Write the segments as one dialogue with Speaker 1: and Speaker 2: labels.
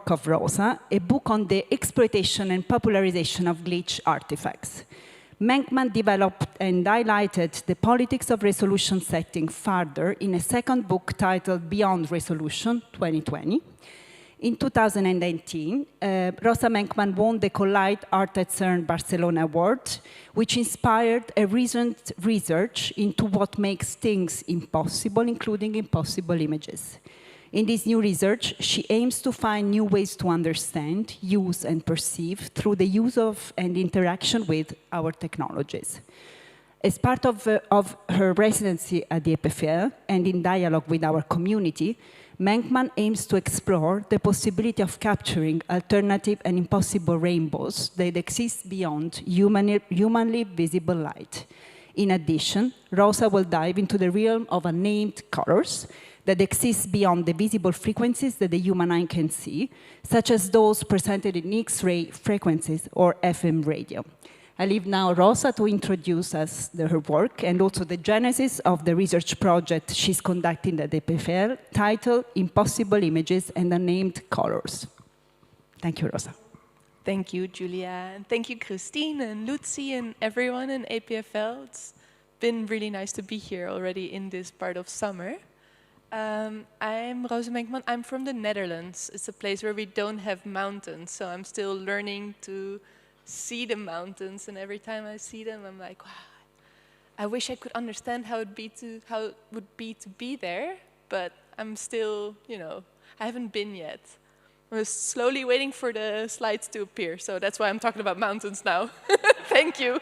Speaker 1: of Rosa, a book on the exploitation and popularization of glitch artifacts. Menkman developed and highlighted the politics of resolution setting further in a second book titled Beyond Resolution 2020. In 2019, Rosa Menkman won the Collide Art at CERN Barcelona Award, which inspired a recent research into what makes things impossible, including impossible images. In this new research, she aims to find new ways to understand, use, and perceive through the use of and interaction with our technologies. As part of her residency at the EPFL and in dialogue with our community, Menkman aims to explore the possibility of capturing alternative and impossible rainbows that exist beyond humanly visible light. In addition, Rosa will dive into the realm of unnamed colors that exist beyond the visible frequencies that the human eye can see, such as those presented in X-ray frequencies or FM radio. I leave now Rosa to introduce us her work and also the genesis of the research project she's conducting at the EPFL, titled Impossible Images and Unnamed Colors. Thank you, Rosa.
Speaker 2: Thank you, Giulia. And thank you, Christine and Lucy and everyone in EPFL. It's been really nice to be here already in this part of summer. I'm Rosa Menkman. I'm from the Netherlands. It's a place where we don't have mountains, so I'm still learning to see the mountains, and every time I see them, I'm like, wow, I wish I could understand how it would be to be there, but I'm still, I haven't been yet. I was slowly waiting for the slides to appear, so that's why I'm talking about mountains now. Thank you.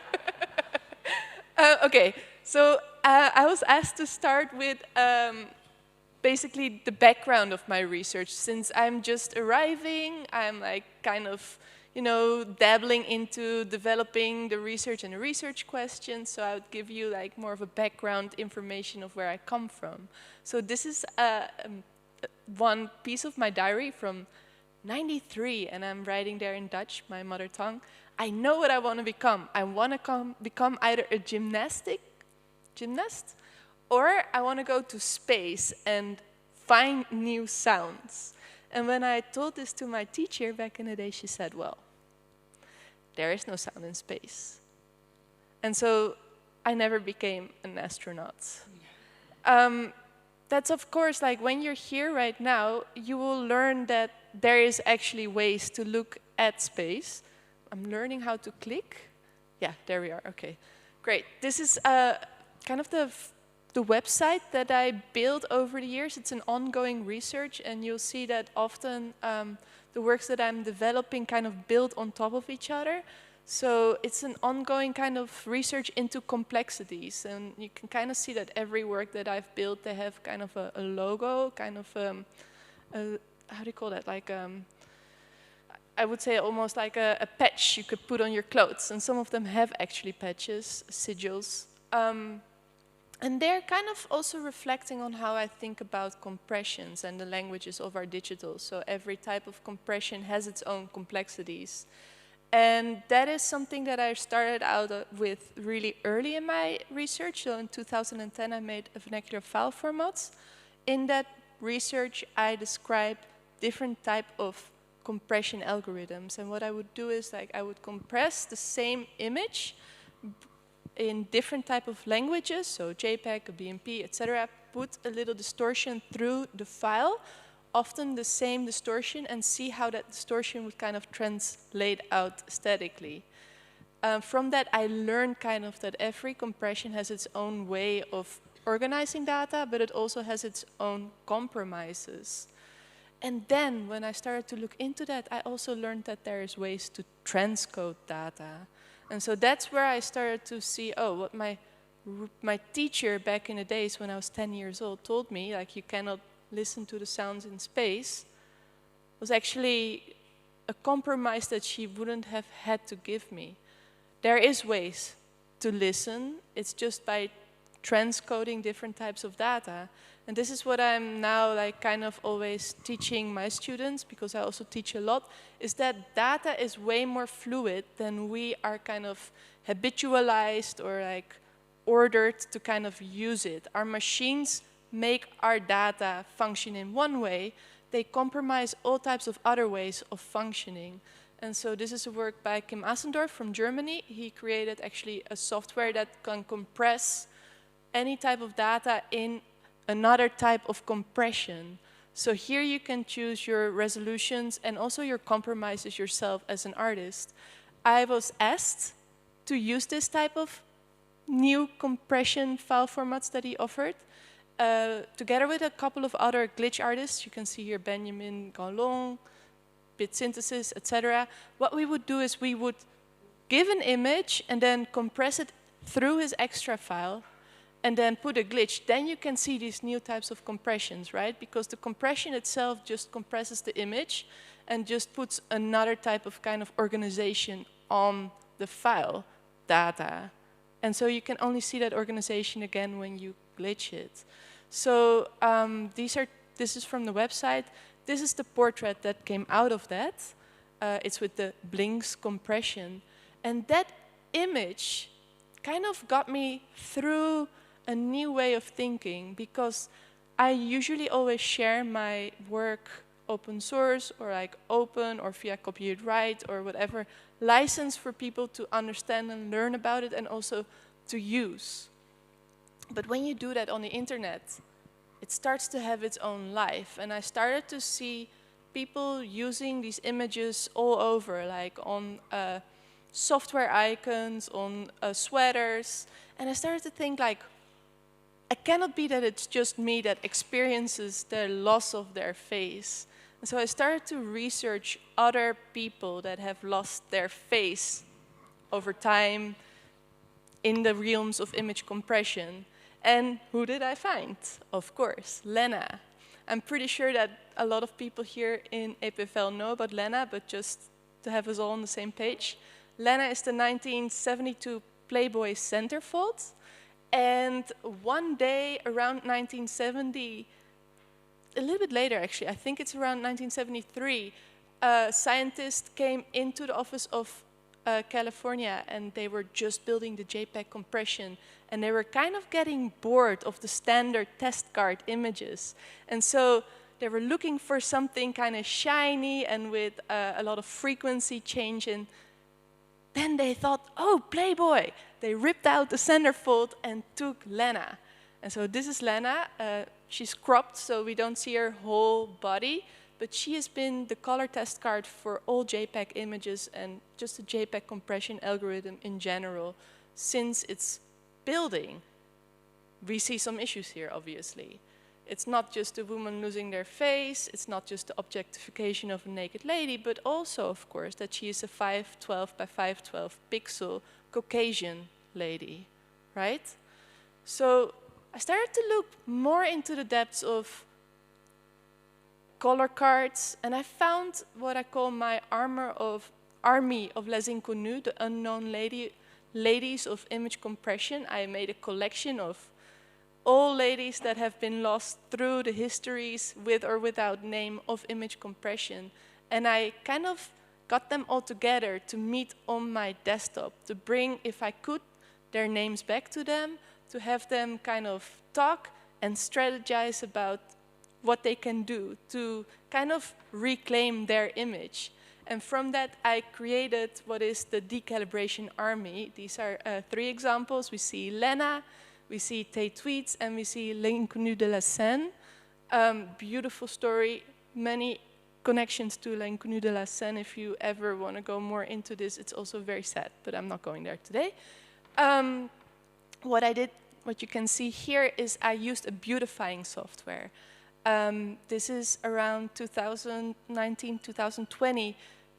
Speaker 2: Okay, so I was asked to start with basically the background of my research. Since I'm just arriving, I'm like kind of, dabbling into developing the research and the research questions, so I would give you like more of a background information of where I come from. So this is one piece of my diary from '93, and I'm writing there in Dutch, my mother tongue. I know what I want to become. I want to become either a gymnast, or I want to go to space and find new sounds. And when I told this to my teacher back in the day, she said, well, there is no sound in space. And so I never became an astronaut. That's of course, like when you're here right now, you will learn that there is actually ways to look at space. I'm learning how to click. Yeah, there we are, okay. Great, this is kind of the website that I built over the years. It's an ongoing research, and you'll see that often the works that I'm developing kind of build on top of each other. So it's an ongoing kind of research into complexities, and you can kind of see that every work that I've built, they have kind of a logo, kind of how do you call that? Like I would say almost like a patch you could put on your clothes, and some of them have actually patches, sigils. And they're kind of also reflecting on how I think about compressions and the languages of our digital. So every type of compression has its own complexities. And that is something that I started out with really early in my research. So in 2010, I made a vernacular file format. In that research, I described different type of compression algorithms. And what I would do is like I would compress the same image in different type of languages, so JPEG, a BMP, etc., put a little distortion through the file, often the same distortion, and see how that distortion would kind of translate out aesthetically. From that, I learned kind of that every compression has its own way of organizing data, but it also has its own compromises. And then, when I started to look into that, I also learned that there is ways to transcode data. And so that's where I started to see, oh, what my teacher back in the days when I was 10 years old told me, like you cannot listen to the sounds in space, was actually a compromise that she wouldn't have had to give me. There is ways to listen, it's just by transcoding different types of data. And this is what I'm now like kind of always teaching my students, because I also teach a lot, is that data is way more fluid than we are kind of habitualized or like ordered to kind of use it. Our machines make our data function in one way. they compromise all types of other ways of functioning. And so this is a work by Kim Assendorf from Germany. He created actually a software that can compress any type of data in another type of compression. So here you can choose your resolutions and also your compromises yourself as an artist. I was asked to use this type of new compression file formats that he offered, together with a couple of other glitch artists. You can see here Benjamin Gallon, Bit Synthesis, etc. What we would do is we would give an image and then compress it through his extra file and then put a glitch. Then you can see these new types of compressions, right? Because the compression itself just compresses the image and just puts another type of kind of organization on the file data. And so you can only see that organization again when you glitch it. So this is from the website. This is the portrait that came out of that. It's with the Blinks compression. And that image kind of got me through a new way of thinking, because I usually always share my work open source or like open or via copyright or whatever license for people to understand and learn about it and also to use. But when you do that on the internet, it starts to have its own life. And I started to see people using these images all over, like on software icons, on sweaters. And I started to think like, it cannot be that it's just me that experiences the loss of their face. And so I started to research other people that have lost their face over time in the realms of image compression. And who did I find? Of course, Lena. I'm pretty sure that a lot of people here in EPFL know about Lena, but just to have us all on the same page. Lena is the 1972 Playboy centerfold. And one day around 1970, a little bit later actually, I think it's around 1973, a scientist came into the office of California, and they were just building the JPEG compression, and they were kind of getting bored of the standard test card images. And so they were looking for something kind of shiny and with a lot of frequency change. And then they thought, oh, Playboy. They ripped out the centerfold and took Lena. And so this is Lena. She's cropped, so we don't see her whole body. But she has been the color test card for all JPEG images and just the JPEG compression algorithm in general since its building. We see some issues here, obviously. It's not just a woman losing their face, it's not just the objectification of a naked lady, but also, of course, that she is a 512 by 512 pixel Caucasian lady, right? So I started to look more into the depths of color cards, and I found what I call my army of les inconnus, the unknown ladies of image compression. I made a collection of all ladies that have been lost through the histories with or without name of image compression. And I kind of got them all together to meet on my desktop, to bring, if I could, their names back to them, to have them kind of talk and strategize about what they can do to kind of reclaim their image. And from that, I created what is the decalibration army. These are 3 examples. We see Lena, we see Tay Tweets, and we see L'Inconnu de la Seine. Beautiful story, many connections to L'Inconnu de la Seine. If you ever want to go more into this, it's also very sad, but I'm not going there today. What I did, what you can see here is I used a beautifying software. This is around 2019, 2020.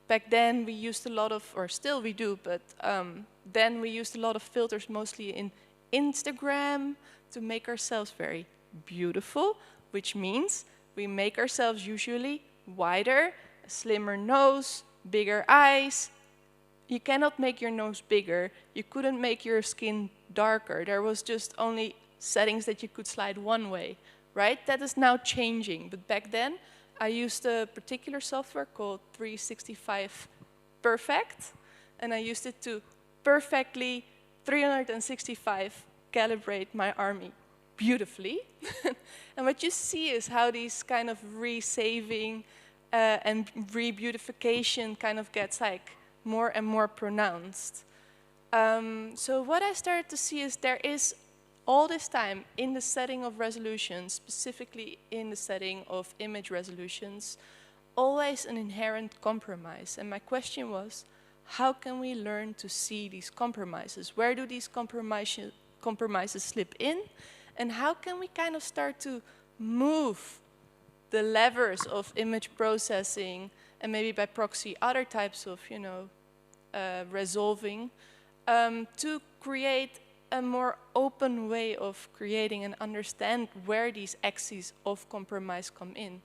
Speaker 2: Back then we used a lot of, or still we do, but then we used a lot of filters, mostly in Instagram, to make ourselves very beautiful, which means we make ourselves usually wider, a slimmer nose, bigger eyes. You cannot make your nose bigger. You couldn't make your skin darker. There was just only settings that you could slide one way, right? That is now changing. But back then, I used a particular software called 365 Perfect, and I used it to perfectly 365 calibrate my army. beautifully. And what you see is how these kind of resaving and re-beautification kind of gets like more and more pronounced. So what I started to see is there is all this time in the setting of resolutions, specifically in the setting of image resolutions, always an inherent compromise. And my question was, how can we learn to see these compromises? Where do these compromises slip in? And how can we kind of start to move the levers of image processing and maybe by proxy other types of, you know, resolving to create a more open way of creating and understand where these axes of compromise come in.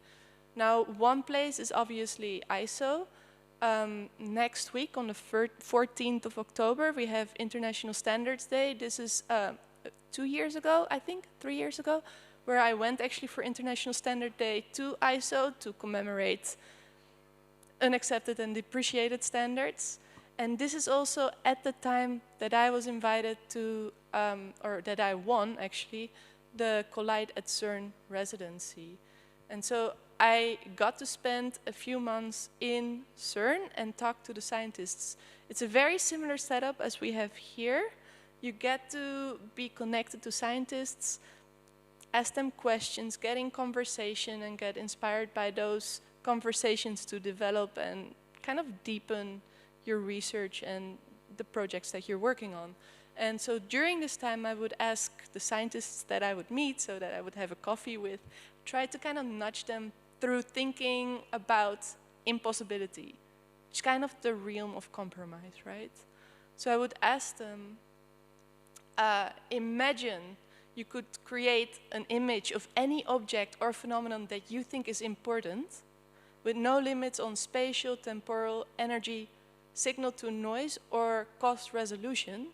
Speaker 2: Now, one place is obviously ISO. Next week, on the 14th of October, we have International Standards Day. This is 2 years ago, I think, 3 years ago, where I went actually for International Standard Day to ISO to commemorate unaccepted and depreciated standards. And this is also at the time that I was invited to, or that I won actually, the Collide at CERN residency. And so I got to spend a few months in CERN and talk to the scientists. It's a very similar setup as we have here. You get to be connected to scientists, ask them questions, get in conversation, and get inspired by those conversations to develop and kind of deepen your research and the projects that you're working on. And so during this time, I would ask the scientists that I would meet, so that I would have a coffee with, try to kind of nudge them through thinking about impossibility, which is kind of the realm of compromise, right? So I would ask them, imagine you could create an image of any object or phenomenon that you think is important, with no limits on spatial, temporal, energy, signal to noise, or cost resolution.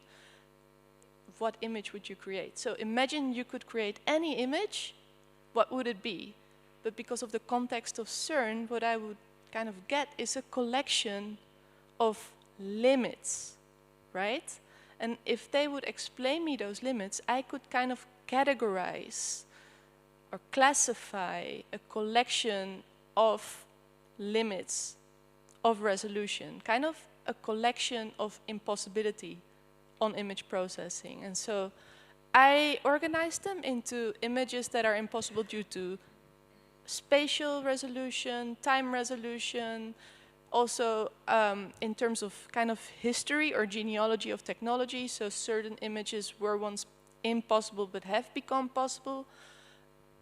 Speaker 2: What image would you create? So imagine you could create any image, what would it be? But because of the context of CERN, what I would kind of get is a collection of limits, right? And if they would explain me those limits, I could kind of categorize or classify a collection of limits of resolution, kind of a collection of impossibility on image processing. And so I organized them into images that are impossible due to spatial resolution, time resolution, also in terms of kind of history or genealogy of technology. So certain images were once impossible but have become possible.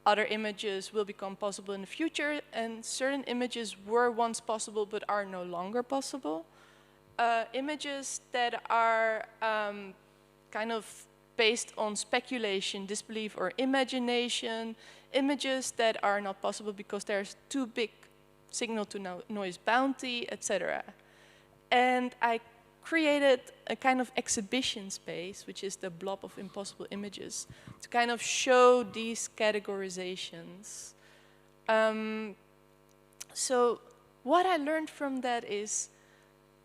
Speaker 2: Other images will become possible in the future, and certain images were once possible but are no longer possible. Images that are kind of based on speculation, disbelief, or imagination. Images that are not possible because there's too big signal to noise bounty, etc. And I created a kind of exhibition space, which is the blob of impossible images, to kind of show these categorizations. So what I learned from that is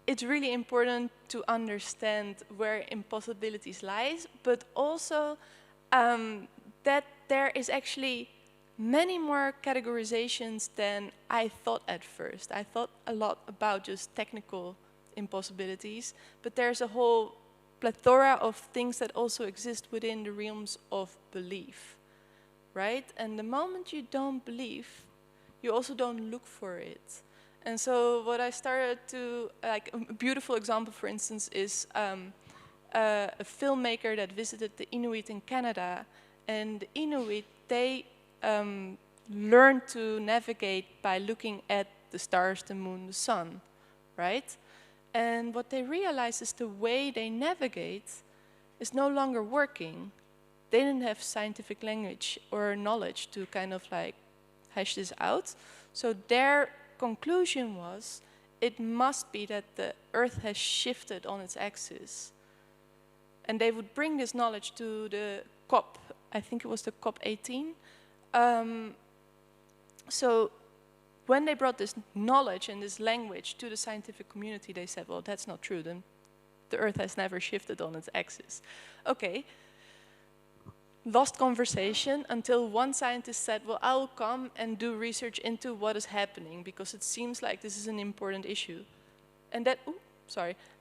Speaker 2: it's really important to understand where impossibilities lies, but also that there is actually many more categorizations than I thought at first. I thought a lot about just technical impossibilities, but there's a whole plethora of things that also exist within the realms of belief, right? And the moment you don't believe, you also don't look for it. And so what I started to, like a beautiful example, for instance, is a filmmaker that visited the Inuit in Canada. And the Inuit, they learned to navigate by looking at the stars, the moon, the sun, right? And what they realized is the way they navigate is no longer working. They didn't have scientific language or knowledge to kind of like hash this out. So their conclusion was, it must be that the Earth has shifted on its axis. And they would bring this knowledge to the COP, I think it was the COP 18. So when they brought this knowledge and this language to the scientific community, they said, well, that's not true, then the Earth has never shifted on its axis. Okay, lost conversation until one scientist said, well, I'll come and do research into what is happening because it seems like this is an important issue. And that,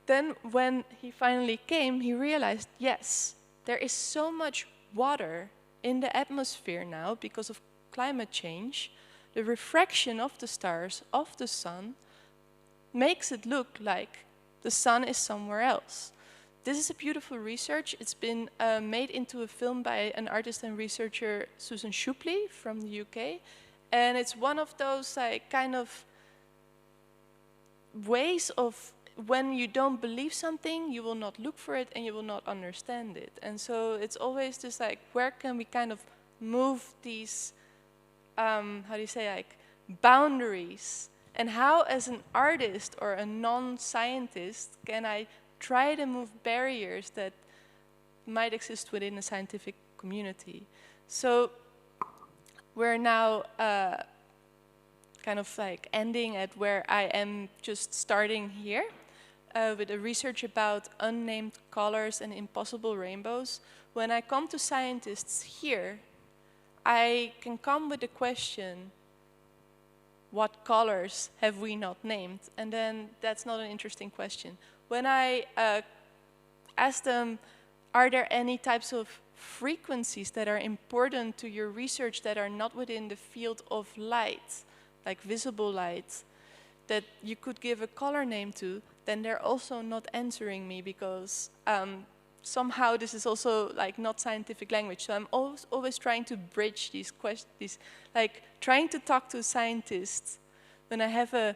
Speaker 2: then when he finally came, he realized, yes, there is so much water in the atmosphere now because of climate change. The refraction of the stars, of the sun, makes it look like the sun is somewhere else. This is a beautiful research. It's been made into a film by an artist and researcher, Susan Shupley from the UK. And it's one of those kind of ways of when you don't believe something, you will not look for it and you will not understand it. And so it's always just like, where can we kind of move these, how do you say, like boundaries? And how, as an artist or a non-scientist, can I try to move barriers that might exist within the scientific community? So we're now kind of like ending at where I am just starting here with a research about unnamed colors and impossible rainbows. When I come to scientists here, I can come with the question, what colors have we not named? And then that's not an interesting question. When I ask them, are there any types of frequencies that are important to your research that are not within the field of light, like visible light, that you could give a color name to, then they're also not answering me because somehow this is also like not scientific language. So I'm always trying to bridge these questions, like trying to talk to scientists when I have a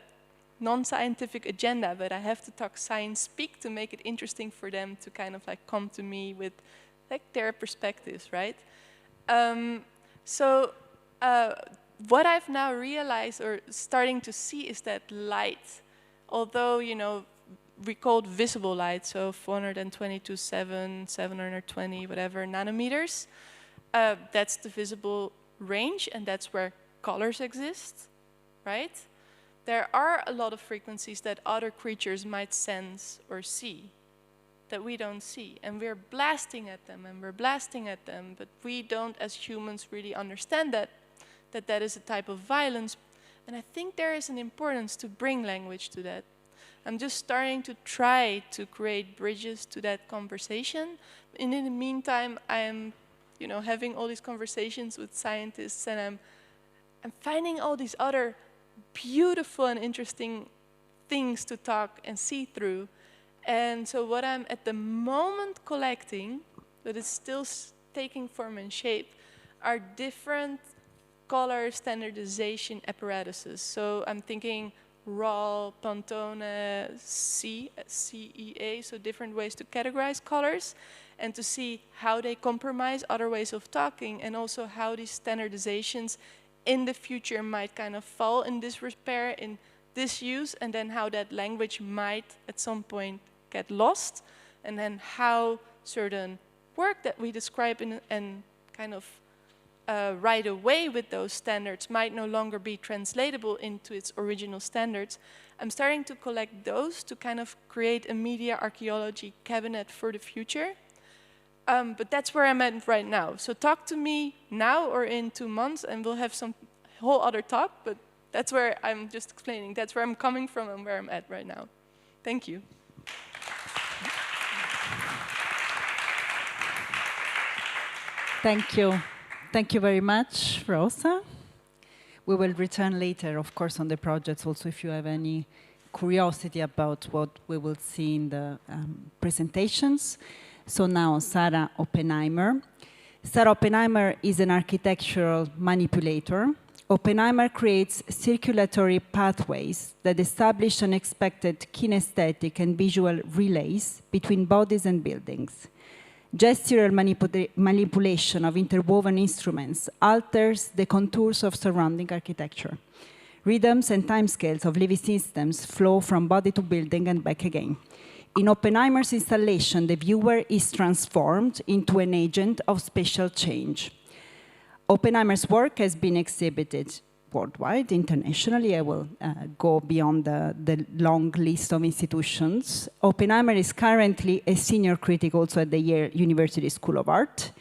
Speaker 2: non-scientific agenda, but I have to talk science speak to make it interesting for them to kind of like come to me with like their perspectives, right? What I've now realized or starting to see is that light, although, you know, we called visible light, so 420 to 720, whatever, nanometers, that's the visible range, and that's where colors exist, right? There are a lot of frequencies that other creatures might sense or see that we don't see, and we're blasting at them, and we're blasting at them, but we don't, as humans, really understand that is a type of violence, and I think there is an importance to bring language to that. I'm just starting to try to create bridges to that conversation, and in the meantime, I am, you know, having all these conversations with scientists, and I'm finding all these other beautiful and interesting things to talk and see through. And so what I'm at the moment collecting, but it's still taking form and shape, are different color standardization apparatuses. So I'm thinking RAW, Pantone, CEA, so different ways to categorize colors and to see how they compromise other ways of talking, and also how these standardizations in the future might kind of fall in this repair, in this use, and then how that language might at some point get lost, and then how certain work that we describe and kind of right away with those standards might no longer be translatable into its original standards. I'm starting to collect those to kind of create a media archaeology cabinet for the future. But that's where I'm at right now. So talk to me now or in 2 months and we'll have some whole other talk, but that's where I'm just explaining. That's where I'm coming from and where I'm at right now. Thank you.
Speaker 1: Thank you. Thank you very much, Rosa. We will return later, of course, on the projects also if you have any curiosity about what we will see in the presentations. So now, Sarah Oppenheimer. Sarah Oppenheimer is an architectural manipulator. Oppenheimer creates circulatory pathways that establish unexpected kinesthetic and visual relays between bodies and buildings. Gestural manipulation of interwoven instruments alters the contours of surrounding architecture. Rhythms and timescales of living systems flow from body to building and back again. In Oppenheimer's installation, the viewer is transformed into an agent of spatial change. Oppenheimer's work has been exhibited worldwide, internationally. I will go beyond the long list of institutions. Oppenheimer is currently a senior critic also at the Yale University School of Art.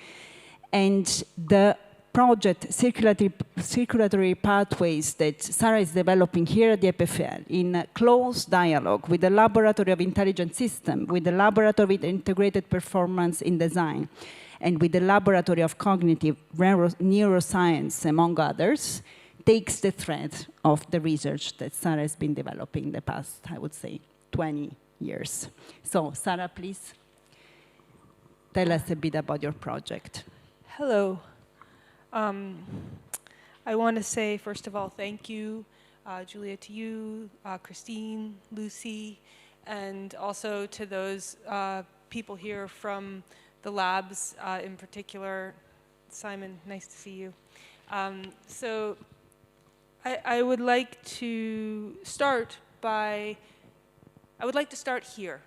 Speaker 1: And the project Circulatory Pathways that Sarah is developing here at the EPFL in close dialogue with the Laboratory of Intelligent Systems, with the Laboratory of Integrated Performance in Design, and with the Laboratory of Cognitive Neuroscience, among others, takes the thread of the research that Sarah has been developing in the past, I would say, 20 years. So, Sarah, please tell us a bit about your project.
Speaker 3: Hello. I want to say, first of all, thank you, Giulia, to you, Christine, Lucy, and also to those people here from the labs, in particular. Simon, nice to see you. So I would like to start here.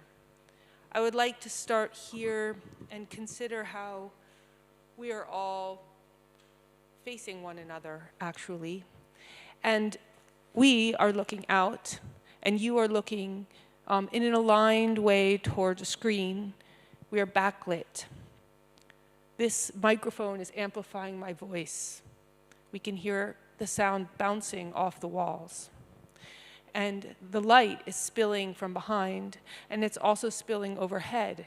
Speaker 3: I would like to start here and consider how we are all facing one another, actually. And we are looking out, and you are looking in an aligned way towards a screen. We are backlit. This microphone is amplifying my voice. We can hear the sound bouncing off the walls. And the light is spilling from behind, and it's also spilling overhead.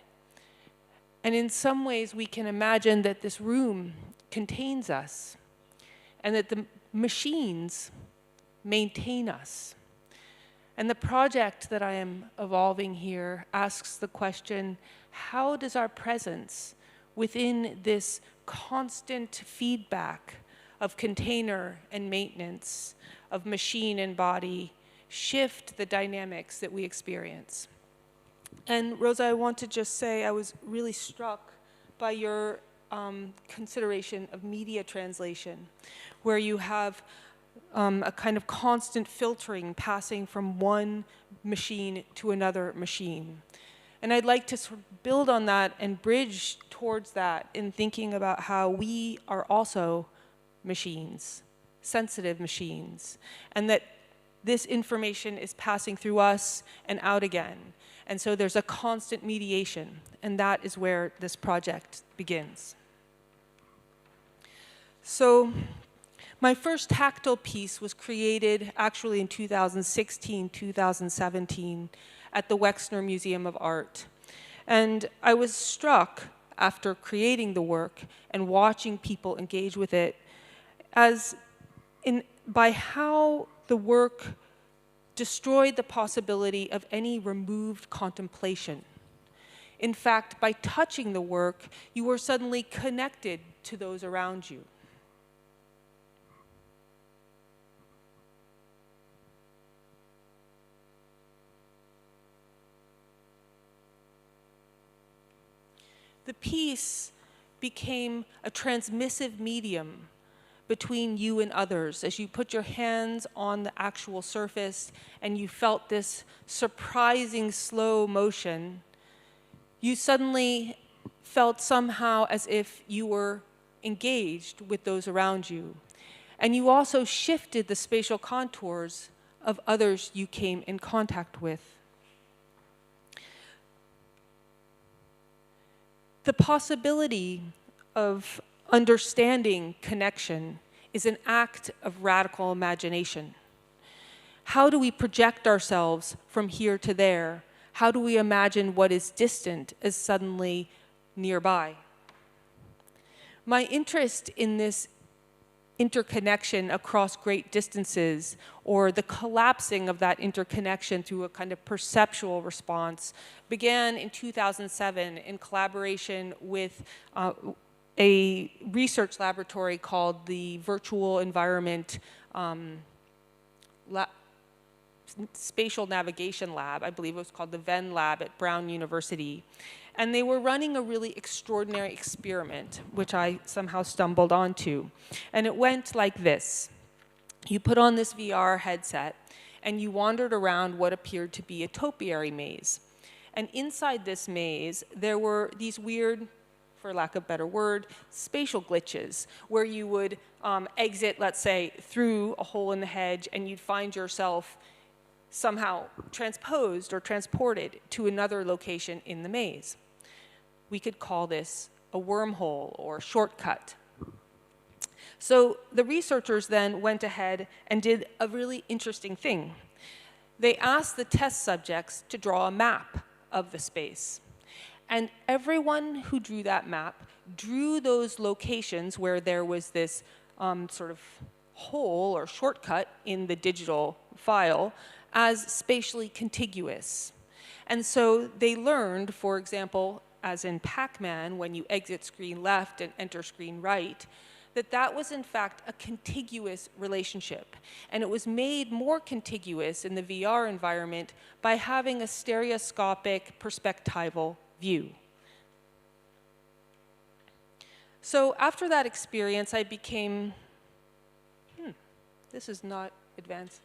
Speaker 3: And in some ways, we can imagine that this room contains us, and that the machines maintain us. And the project that I am evolving here asks the question, how does our presence within this constant feedback of container and maintenance, of machine and body, shift the dynamics that we experience? And Rosa, I want to just say I was really struck by your consideration of media translation, where you have a kind of constant filtering passing from one machine to another machine. And I'd like to sort of build on that and bridge towards that in thinking about how we are also machines, sensitive machines, and that this information is passing through us and out again. And so there's a constant mediation, and that is where this project begins. So my first tactile piece was created actually in 2016, 2017 at the Wexner Museum of Art. And I was struck after creating the work and watching people engage with it by how the work destroyed the possibility of any removed contemplation. In fact, by touching the work, you were suddenly connected to those around you. The piece became a transmissive medium between you and others. As you put your hands on the actual surface and you felt this surprising slow motion, you suddenly felt somehow as if you were engaged with those around you. And you also shifted the spatial contours of others you came in contact with. The possibility of understanding connection is an act of radical imagination. How do we project ourselves from here to there? How do we imagine what is distant as suddenly nearby? My interest in this interconnection across great distances, or the collapsing of that interconnection through a kind of perceptual response, began in 2007 in collaboration with a research laboratory called the Virtual Environment Spatial Navigation Lab. I believe it was called the Venn Lab at Brown University. And they were running a really extraordinary experiment, which I somehow stumbled onto. And it went like this. You put on this VR headset, and you wandered around what appeared to be a topiary maze. And inside this maze, there were these weird, for lack of a better word, spatial glitches, where you would exit, let's say, through a hole in the hedge, and you'd find yourself somehow transposed or transported to another location in the maze. We could call this a wormhole or shortcut. So the researchers then went ahead and did a really interesting thing. They asked the test subjects to draw a map of the space. And everyone who drew that map drew those locations where there was this sort of hole or shortcut in the digital file as spatially contiguous. And so they learned, for example, as in Pac-Man, when you exit screen left and enter screen right, that that was in fact a contiguous relationship. And it was made more contiguous in the VR environment by having a stereoscopic perspectival view. So after that experience, I became, this is not advanced.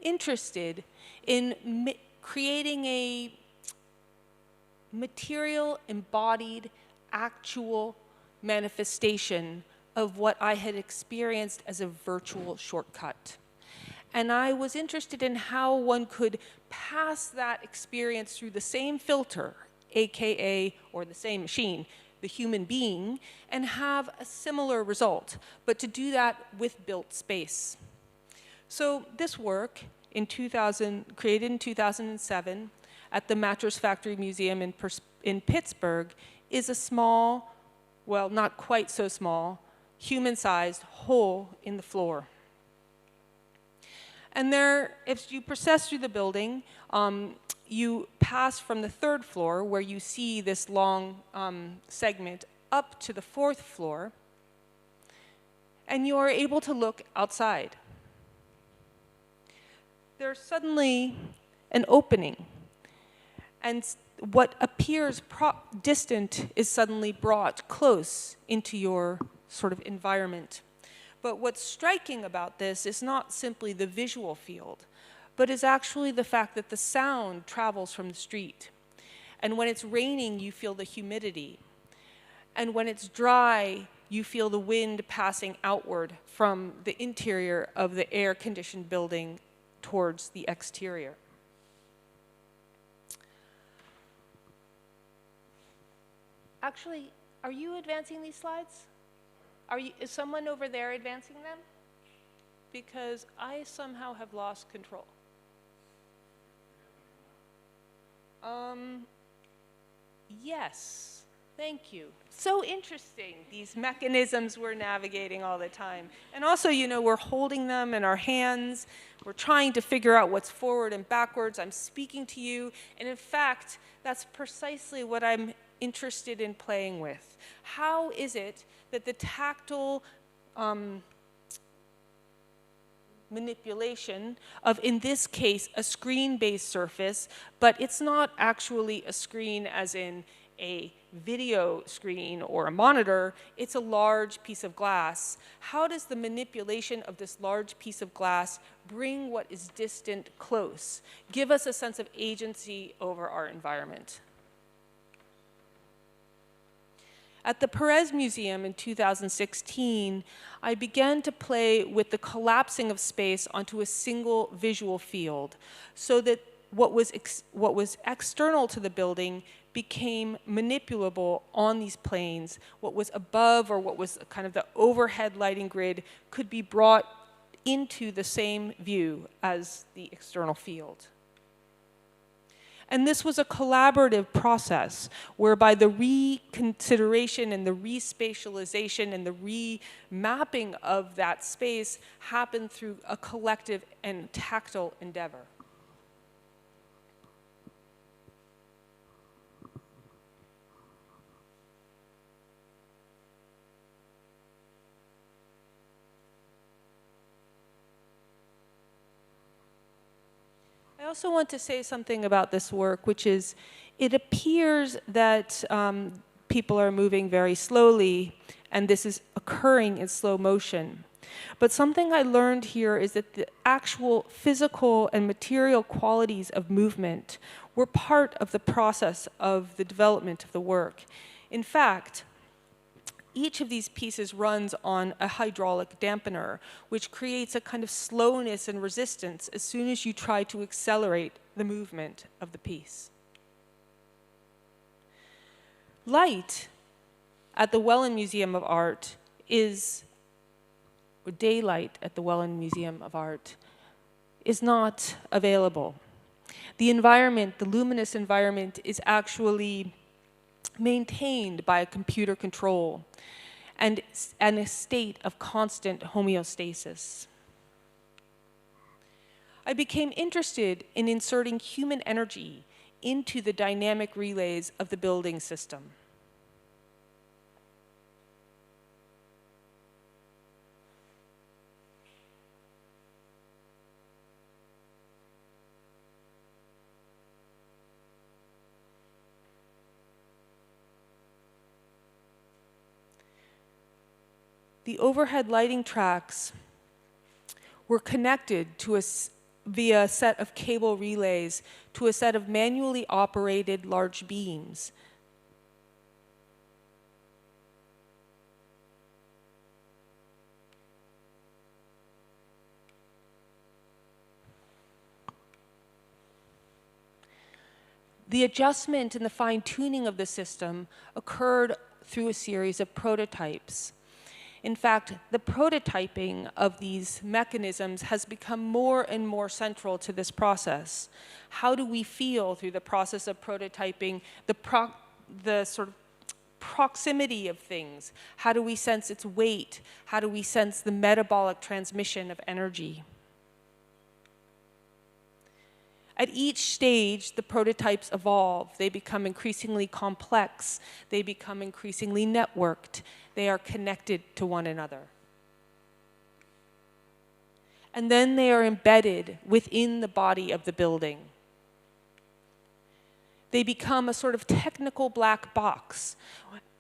Speaker 3: Interested in creating a material, embodied, actual manifestation of what I had experienced as a virtual shortcut. And I was interested in how one could pass that experience through the same filter, AKA, or the same machine, the human being, and have a similar result, but to do that with built space. So this work, created in 2007 at the Mattress Factory Museum in Pittsburgh, is a small, well, not quite so small, human-sized hole in the floor. And there, if you process through the building, you pass from the 3rd floor, where you see this long segment, up to the 4th floor, and you are able to look outside. There's suddenly an opening, and what appears distant is suddenly brought close into your sort of environment. But what's striking about this is not simply the visual field, but is actually the fact that the sound travels from the street. And when it's raining, you feel the humidity. And when it's dry, you feel the wind passing outward from the interior of the air-conditioned building towards the exterior. Actually, are you advancing these slides? Is someone over there advancing them? Because I somehow have lost control. Yes, thank you. So interesting, these mechanisms we're navigating all the time. And also, you know, we're holding them in our hands. We're trying to figure out what's forward and backwards. I'm speaking to you. And in fact, that's precisely what I'm interested in playing with. How is it that the tactile manipulation of, in this case, a screen-based surface, but it's not actually a screen as in a video screen or a monitor, it's a large piece of glass. How does the manipulation of this large piece of glass bring what is distant close? Give us a sense of agency over our environment. At the Perez Museum in 2016, I began to play with the collapsing of space onto a single visual field, so that what was external to the building became manipulable on these planes. What was above, or what was kind of the overhead lighting grid, could be brought into the same view as the external field. And this was a collaborative process whereby the reconsideration and the respatialization and the remapping of that space happened through a collective and tactile endeavor. I also want to say something about this work, which is, it appears that people are moving very slowly, and this is occurring in slow motion. But something I learned here is that the actual physical and material qualities of movement were part of the process of the development of the work. In fact, each of these pieces runs on a hydraulic dampener, which creates a kind of slowness and resistance as soon as you try to accelerate the movement of the piece. Light at the Welland Museum of Art or daylight at the Welland Museum of Art is not available. The environment, the luminous environment, is actually maintained by a computer control and a state of constant homeostasis. I became interested in inserting human energy into the dynamic relays of the building system. The overhead lighting tracks were connected via a set of cable relays to a set of manually operated large beams. The adjustment and the fine-tuning of the system occurred through a series of prototypes. In fact, the prototyping of these mechanisms has become more and more central to this process. How do we feel through the process of prototyping the sort of proximity of things? How do we sense its weight? How do we sense the metabolic transmission of energy? At each stage, the prototypes evolve. They become increasingly complex. They become increasingly networked. They are connected to one another. And then they are embedded within the body of the building. They become a sort of technical black box.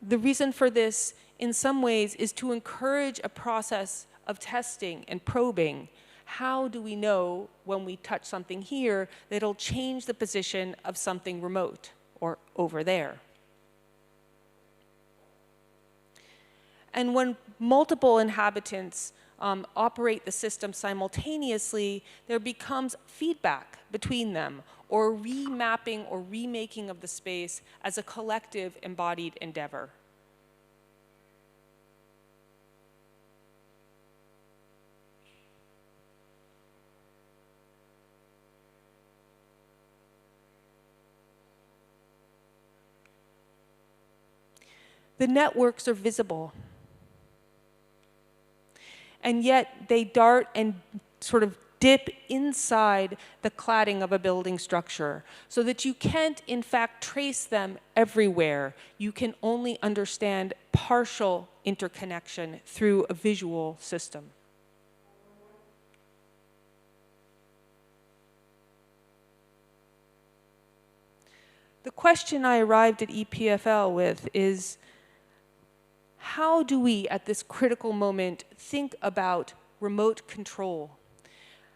Speaker 3: The reason for this, in some ways, is to encourage a process of testing and probing. How do we know when we touch something here that it'll change the position of something remote or over there? And when multiple inhabitants operate the system simultaneously, there becomes feedback between them, or remapping or remaking of the space as a collective embodied endeavor. The networks are visible. And yet they dart and sort of dip inside the cladding of a building structure so that you can't, in fact, trace them everywhere. You can only understand partial interconnection through a visual system. The question I arrived at EPFL with is, how do we, at this critical moment, think about remote control?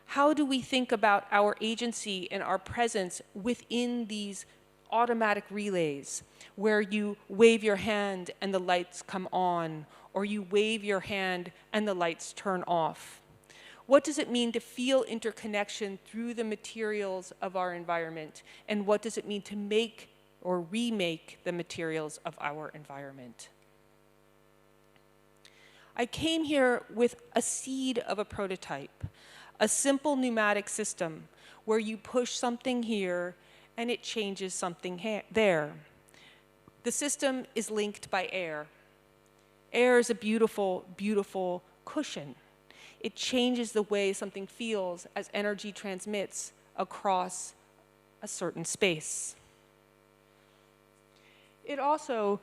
Speaker 3: How do we think about our agency and our presence within these automatic relays, where you wave your hand and the lights come on, or you wave your hand and the lights turn off? What does it mean to feel interconnection through the materials of our environment? And what does it mean to make or remake the materials of our environment? I came here with a seed of a prototype, a simple pneumatic system where you push something here and it changes something there. The system is linked by air. Air is a beautiful, beautiful cushion. It changes the way something feels as energy transmits across a certain space. It also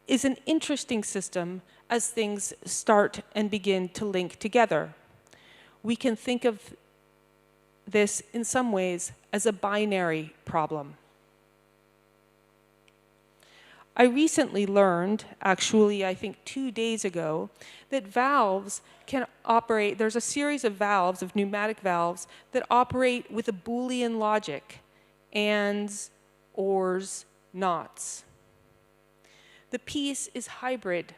Speaker 3: is an interesting system as things start and begin to link together. We can think of this in some ways as a binary problem. I recently learned, actually I think 2 days ago, that valves can operate, there's a series of valves, of pneumatic valves, that operate with a Boolean logic, ands, ors, nots. The piece is hybrid.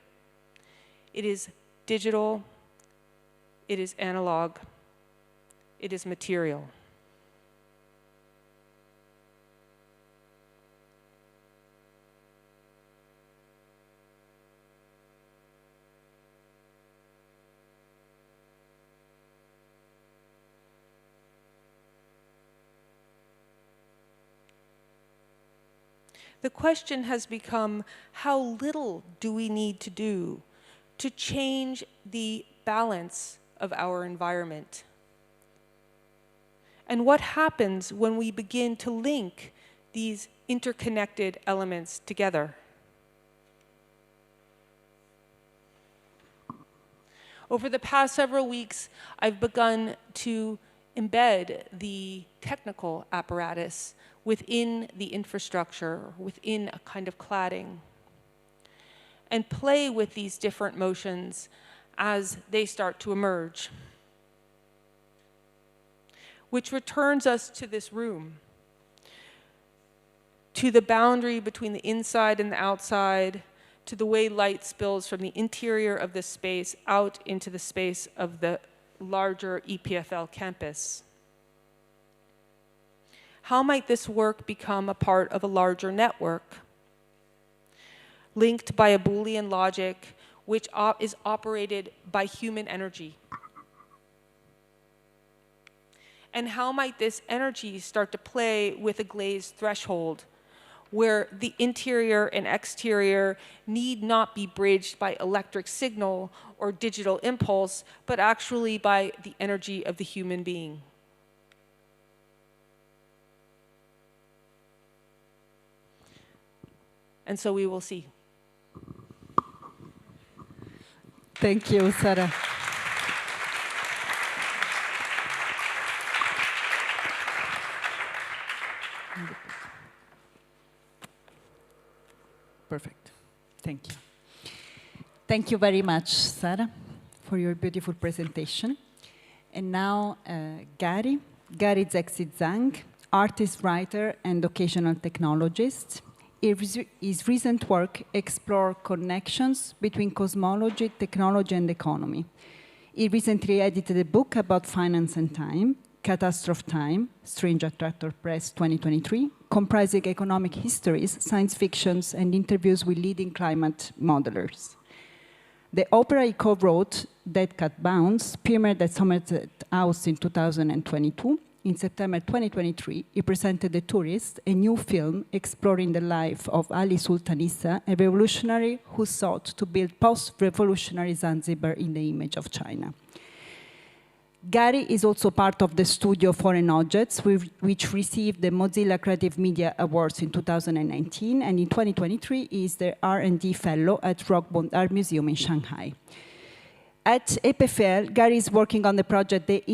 Speaker 3: It is digital, it is analog, it is material. The question has become, how little do we need to do to change the balance of our environment? And what happens when we begin to link these interconnected elements together? Over the past several weeks, I've begun to embed the technical apparatus within the infrastructure, within a kind of cladding, and play with these different motions as they start to emerge. Which returns us to this room, to the boundary between the inside and the outside, to the way light spills from the interior of this space out into the space of the larger EPFL campus. How might this work become a part of a larger network, linked by a Boolean logic which is operated by human energy? And how might this energy start to play with a glazed threshold, where the interior and exterior need not be bridged by electric signal or digital impulse, but actually by the energy of the human being? And so we will see.
Speaker 1: Thank you, Sarah. Perfect. Thank you. Thank you very much, Sarah, for your beautiful presentation. And now, Gary Zhexi Zhang, artist, writer, and occasional technologist. His recent work explored connections between cosmology, technology, and economy. He recently edited a book about finance and time, Catastrophe Time, Strange Attractor Press 2023, comprising economic histories, science fictions, and interviews with leading climate modelers. The opera he co-wrote, Dead Cat Bounce, premiered at Somerset House in 2022. In September 2023, he presented The Tourist, a new film exploring the life of Ali Sultanissa, a revolutionary who sought to build post-revolutionary Zanzibar in the image of China. Gary is also part of the studio Foreign Objects, which received the Mozilla Creative Media Awards in 2019, and in 2023 he is the R&D Fellow at Rockbond Art Museum in Shanghai. At EPFL, Gary is working on the project The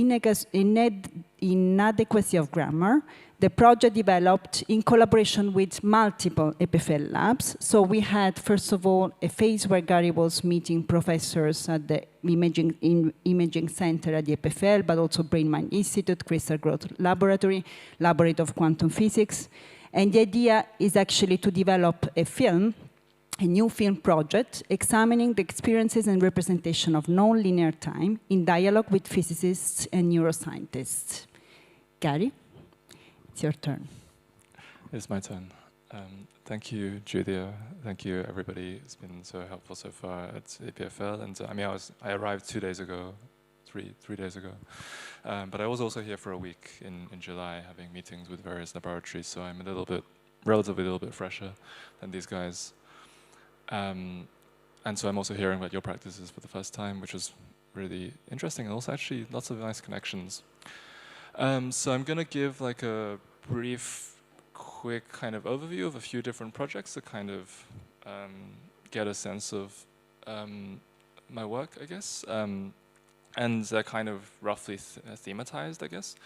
Speaker 1: Inadequacy of Grammar. The project developed in collaboration with multiple EPFL labs. So we had, first of all, a phase where Gary was meeting professors at the Imaging Center at the EPFL, but also Brain Mind Institute, Crystal Growth Laboratory, Laboratory of Quantum Physics. And the idea is actually to develop a new film project examining the experiences and representation of non-linear time in dialogue with physicists and neuroscientists. Gary, it's your turn.
Speaker 4: It's my turn. Thank you, Giulia. Thank you, everybody. It's been so helpful so far at EPFL. And I mean, I arrived 2 days ago, three days ago. But I was also here for a week in July, having meetings with various laboratories. So I'm relatively a little bit fresher than these guys. And so I'm also hearing about your practices for the first time, which was really interesting, and also actually lots of nice connections. So I'm going to give like a brief, quick kind of overview of a few different projects to kind of get a sense of my work, I guess. And they're kind of roughly thematized, I guess.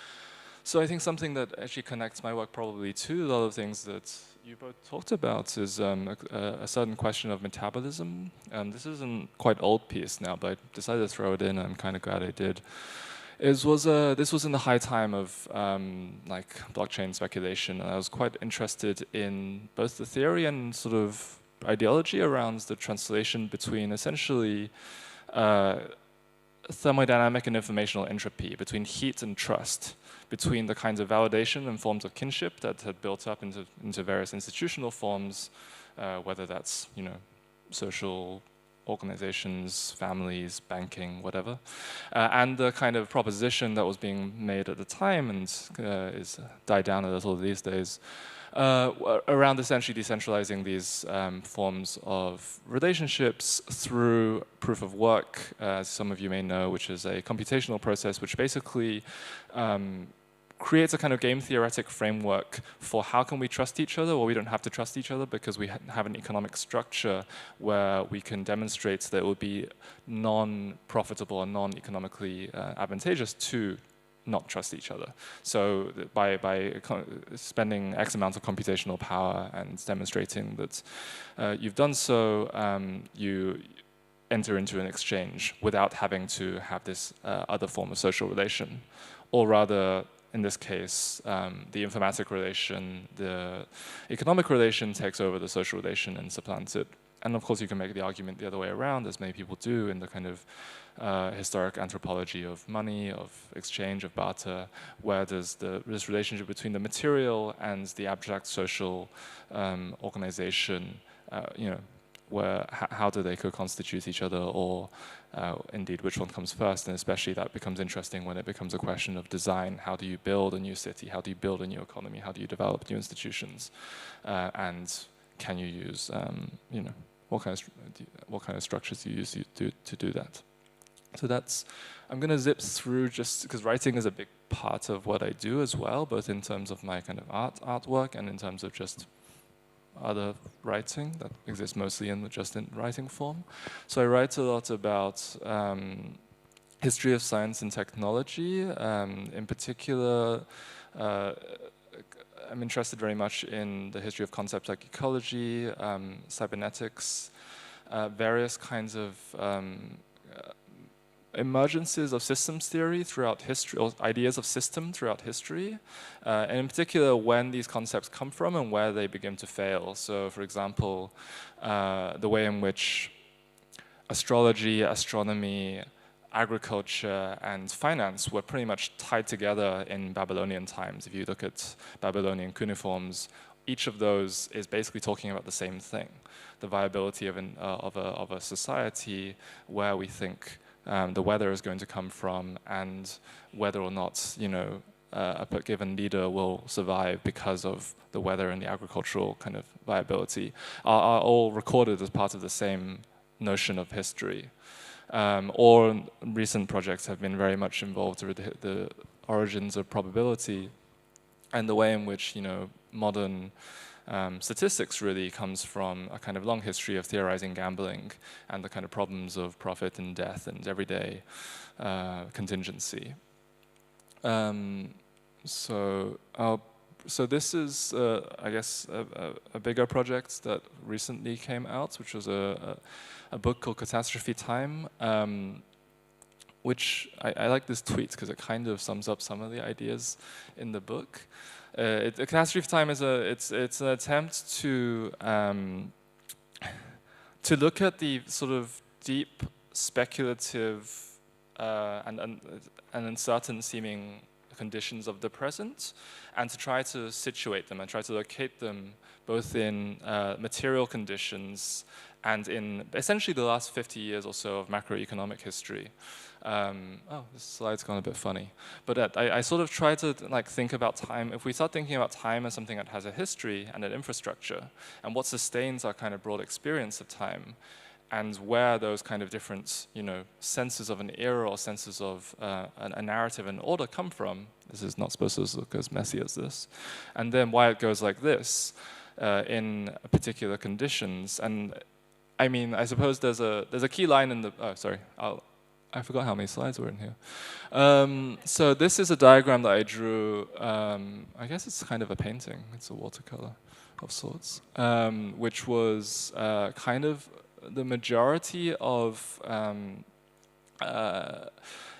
Speaker 4: So I think something that actually connects my work probably to a lot of things that you both talked about is a certain question of metabolism. This is a quite old piece now, but I decided to throw it in. I'm kind of glad I did. This was in the high time of like blockchain speculation, and I was quite interested in both the theory and sort of ideology around the translation between essentially thermodynamic and informational entropy, between heat and trust, between the kinds of validation and forms of kinship that had built up into various institutional forms, whether that's, you know, social organizations, families, banking, whatever, and the kind of proposition that was being made at the time and is died down a little these days, around essentially decentralizing these forms of relationships through proof of work, as some of you may know, which is a computational process which basically creates a kind of game theoretic framework for how can we trust each other, or we don't have to trust each other because we have an economic structure where we can demonstrate that it will be non-profitable and non-economically advantageous to not trust each other. So by spending X amount of computational power and demonstrating that you've done so, you enter into an exchange without having to have this other form of social relation. Or rather, in this case, the informatic relation, the economic relation takes over the social relation and supplants it. And of course, you can make the argument the other way around, as many people do in the kind of historic anthropology of money, of exchange, of barter, where there's this relationship between the material and the abstract social organization, you know, where how do they co-constitute each other, or indeed which one comes first, and especially that becomes interesting when it becomes a question of design. How do you build a new city? How do you build a new economy? How do you develop new institutions? And can you use, you know, what kind of structures do you use to do that? So that's, I'm going to zip through just because writing is a big part of what I do as well, both in terms of my kind of artwork and in terms of just other writing that exists mostly in writing form. So I write a lot about history of science and technology. In particular, I'm interested very much in the history of concepts like ecology, cybernetics, various kinds of emergences of systems theory throughout history, or ideas of system throughout history, and in particular when these concepts come from and where they begin to fail. So for example, the way in which astrology, astronomy, agriculture, and finance were pretty much tied together in Babylonian times. If you look at Babylonian cuneiforms, each of those is basically talking about the same thing, the viability of a society where we think the weather is going to come from, and whether or not, you know, a given leader will survive because of the weather and the agricultural kind of viability are all recorded as part of the same notion of history. Or recent projects have been very much involved with the origins of probability and the way in which, you know, modern statistics really comes from a kind of long history of theorizing gambling and the kind of problems of profit and death and everyday contingency. So this is, I guess, a bigger project that recently came out, which was a book called Catastrophe Time, which I like this tweet because it kind of sums up some of the ideas in the book. Catastrophe Time is it's an attempt to look at the sort of deep, speculative, and uncertain seeming conditions of the present, and to try to situate them and try to locate them both in material conditions and in essentially the last 50 years or so of macroeconomic history. Oh, this slide's gone a bit funny. But I sort of try to like think about time. If we start thinking about time as something that has a history and an infrastructure, and what sustains our kind of broad experience of time, and where those kind of different, you know, senses of an era or senses of a narrative and order come from. This is not supposed to look as messy as this. And then why it goes like this in particular conditions. And I mean, I suppose there's a key line in the, oh, sorry, I forgot how many slides were in here. So this is a diagram that I drew. I guess it's kind of a painting. It's a watercolor of sorts, which was kind of the majority of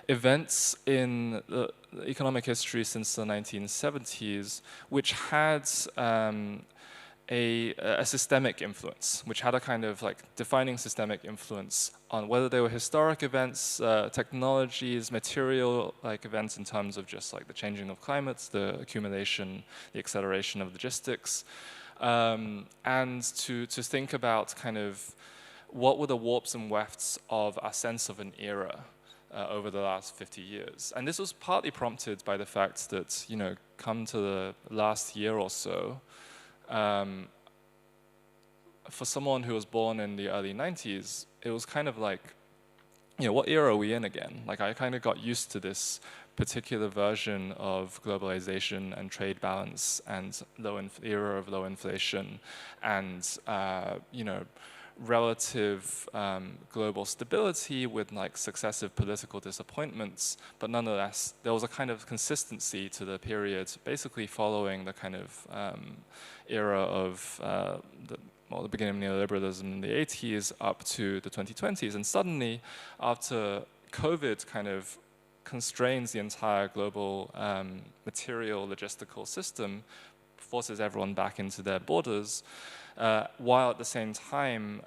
Speaker 4: events in the economic history since the 1970s, which had a systemic influence, which had a kind of like defining systemic influence on whether they were historic events, technologies, material like events in terms of just like the changing of climates, the accumulation, the acceleration of logistics, and to think about kind of what were the warps and wefts of our sense of an era over the last 50 years. And this was partly prompted by the fact that, you know, come to the last year or so, for someone who was born in the early 90s, it was kind of like, you know, what era are we in again? Like, I kind of got used to this particular version of globalization and trade balance and era of low inflation and, you know, relative global stability with like successive political disappointments, but nonetheless there was a kind of consistency to the period basically following the kind of era of the beginning of neoliberalism in the 80s up to the 2020s, and suddenly after COVID kind of constrains the entire global material logistical system, forces everyone back into their borders, while at the same time,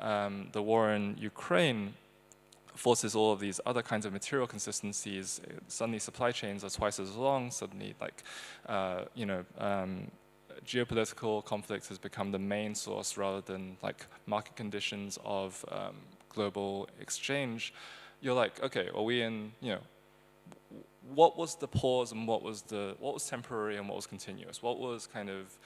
Speaker 4: the war in Ukraine forces all of these other kinds of material consistencies. Suddenly supply chains are twice as long, suddenly like, you know, geopolitical conflict has become the main source rather than like market conditions of global exchange. You're like, okay, are we in, you know, what was the pause and what was temporary and what was continuous? What was kind of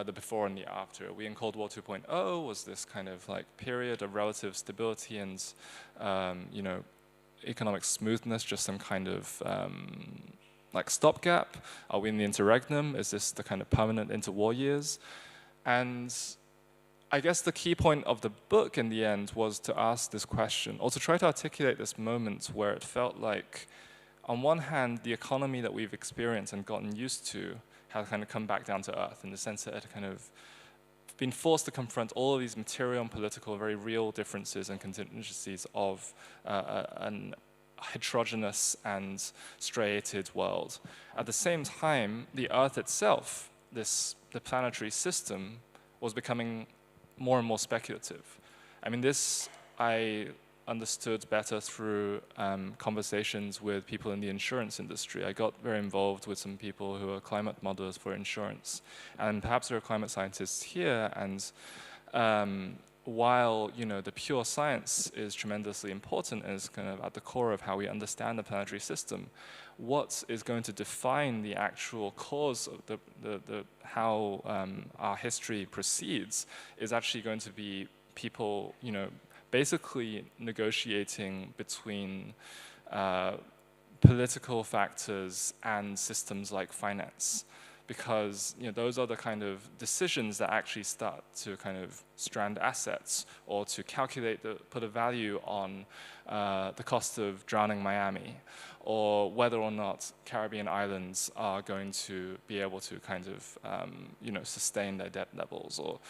Speaker 4: the before and the after? Are we in Cold War 2.0? Was this kind of like period of relative stability and you know, economic smoothness just some kind of like stopgap? Are we in the interregnum? Is this the kind of permanent interwar years? And I guess the key point of the book in the end was to ask this question, or to try to articulate this moment where it felt like, on one hand, the economy that we've experienced and gotten used to has kind of come back down to earth in the sense that it had kind of been forced to confront all of these material and political, very real differences and contingencies of an heterogeneous and striated world. At the same time, the earth itself, the planetary system, was becoming more and more speculative. I mean, this I understood better through conversations with people in the insurance industry. I got very involved with some people who are climate modelers for insurance, and perhaps there are climate scientists here, and while, you know, the pure science is tremendously important and is kind of at the core of how we understand the planetary system, what is going to define the actual cause of how our history proceeds is actually going to be people, you know, basically negotiating between political factors and systems like finance, because, you know, those are the kind of decisions that actually start to kind of strand assets or to calculate put a value on the cost of drowning Miami, or whether or not Caribbean islands are going to be able to kind of you know, sustain their debt levels, or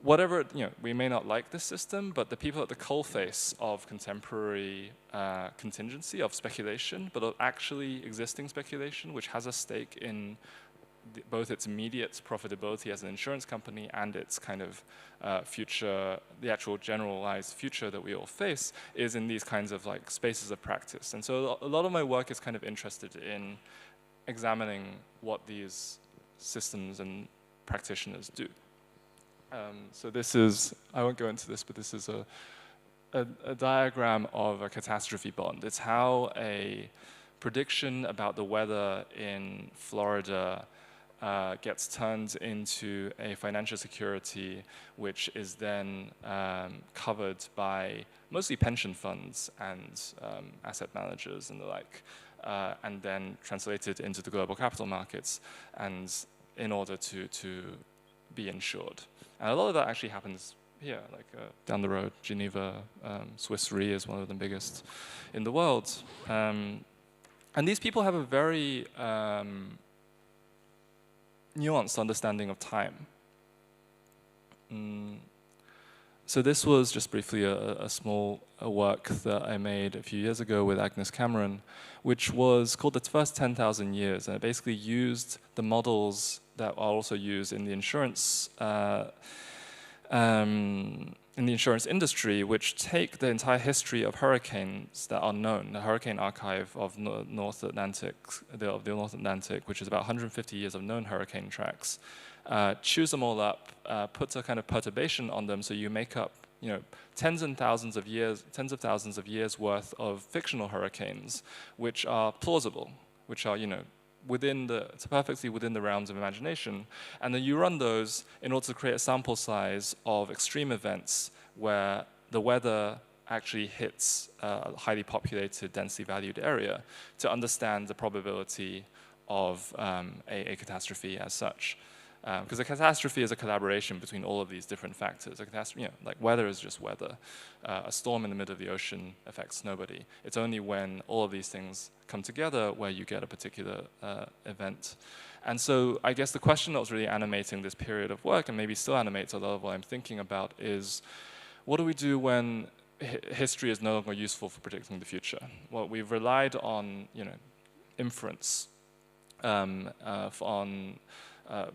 Speaker 4: whatever. You know, we may not like this system, but the people at the coalface of contemporary contingency, of speculation, but of actually existing speculation, which has a stake in both its immediate profitability as an insurance company and its kind of future, the actual generalized future that we all face, is in these kinds of like spaces of practice. And so a lot of my work is kind of interested in examining what these systems and practitioners do. So this is, I won't go into this, but this is a diagram of a catastrophe bond. It's how a prediction about the weather in Florida gets turned into a financial security, which is then covered by mostly pension funds and asset managers and the like, and then translated into the global capital markets, and in order to be insured. And a lot of that actually happens here, like down the road. Geneva, Swiss Re is one of the biggest in the world. And these people have a very nuanced understanding of time. So this was just briefly a small work that I made a few years ago with Agnes Cameron, which was called The First 10,000 Years, and it basically used the models that are also used in the insurance industry, which take the entire history of hurricanes that are known, the Hurricane Archive of the North Atlantic, which is about 150 years of known hurricane tracks, choose them all up, puts a kind of perturbation on them, so you make up, tens of thousands of years worth of fictional hurricanes, which are plausible, which are, it's perfectly within the realms of imagination. And then you run those in order to create a sample size of extreme events where the weather actually hits a highly populated, densely valued area to understand the probability of a catastrophe as such. Because a catastrophe is a collaboration between all of these different factors. A catastrophe, like weather is just weather. A storm in the middle of the ocean affects nobody. It's only when all of these things come together where you get a particular event. And so I guess the question that was really animating this period of work, and maybe still animates a lot of what I'm thinking about, is what do we do when history is no longer useful for predicting the future? Well, we've relied on, inference, on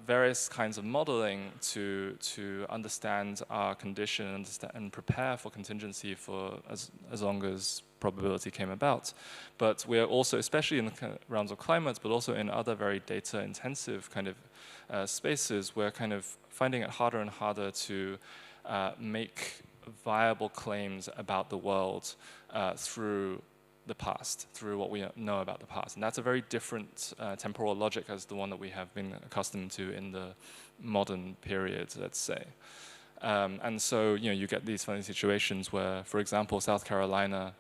Speaker 4: various kinds of modeling to understand our condition and prepare for contingency for as long as probability came about. But we're also, especially in the realms of climate, but also in other very data-intensive kind of spaces, we're kind of finding it harder and harder to make viable claims about the world through the past, through what we know about the past. And that's a very different temporal logic as the one that we have been accustomed to in the modern period, let's say. And so, you get these funny situations where, for example, South Carolina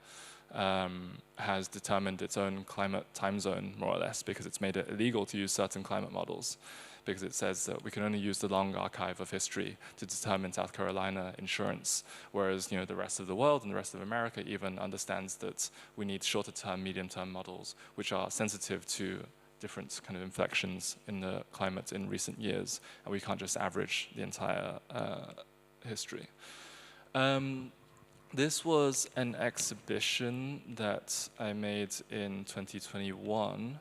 Speaker 4: has determined its own climate time zone, more or less, because it's made it illegal to use certain climate models, because it says that we can only use the long archive of history to determine South Carolina insurance, whereas the rest of the world and the rest of America even understands that we need shorter-term, medium-term models, which are sensitive to different kind of inflections in the climate in recent years, and we can't just average the entire history. This was an exhibition that I made in 2021,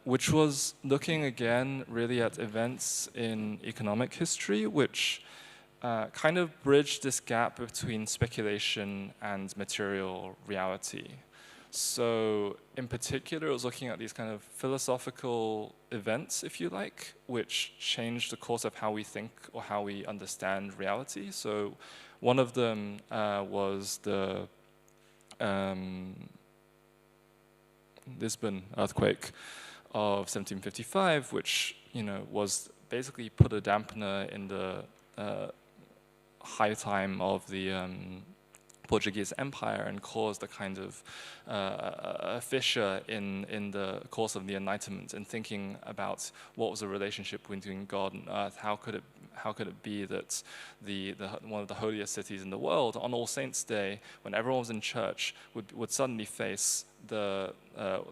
Speaker 4: which was looking again really at events in economic history, which kind of bridged this gap between speculation and material reality. So in particular, I was looking at these kind of philosophical events, if you like, which changed the course of how we think or how we understand reality. So one of them was the Lisbon earthquake of 1755, which was basically put a dampener in the high time of the Portuguese Empire and caused a kind of a fissure in the course of the Enlightenment in thinking about what was the relationship between God and earth. How could it be that one of the holiest cities in the world on All Saints' Day, when everyone was in church, would suddenly face the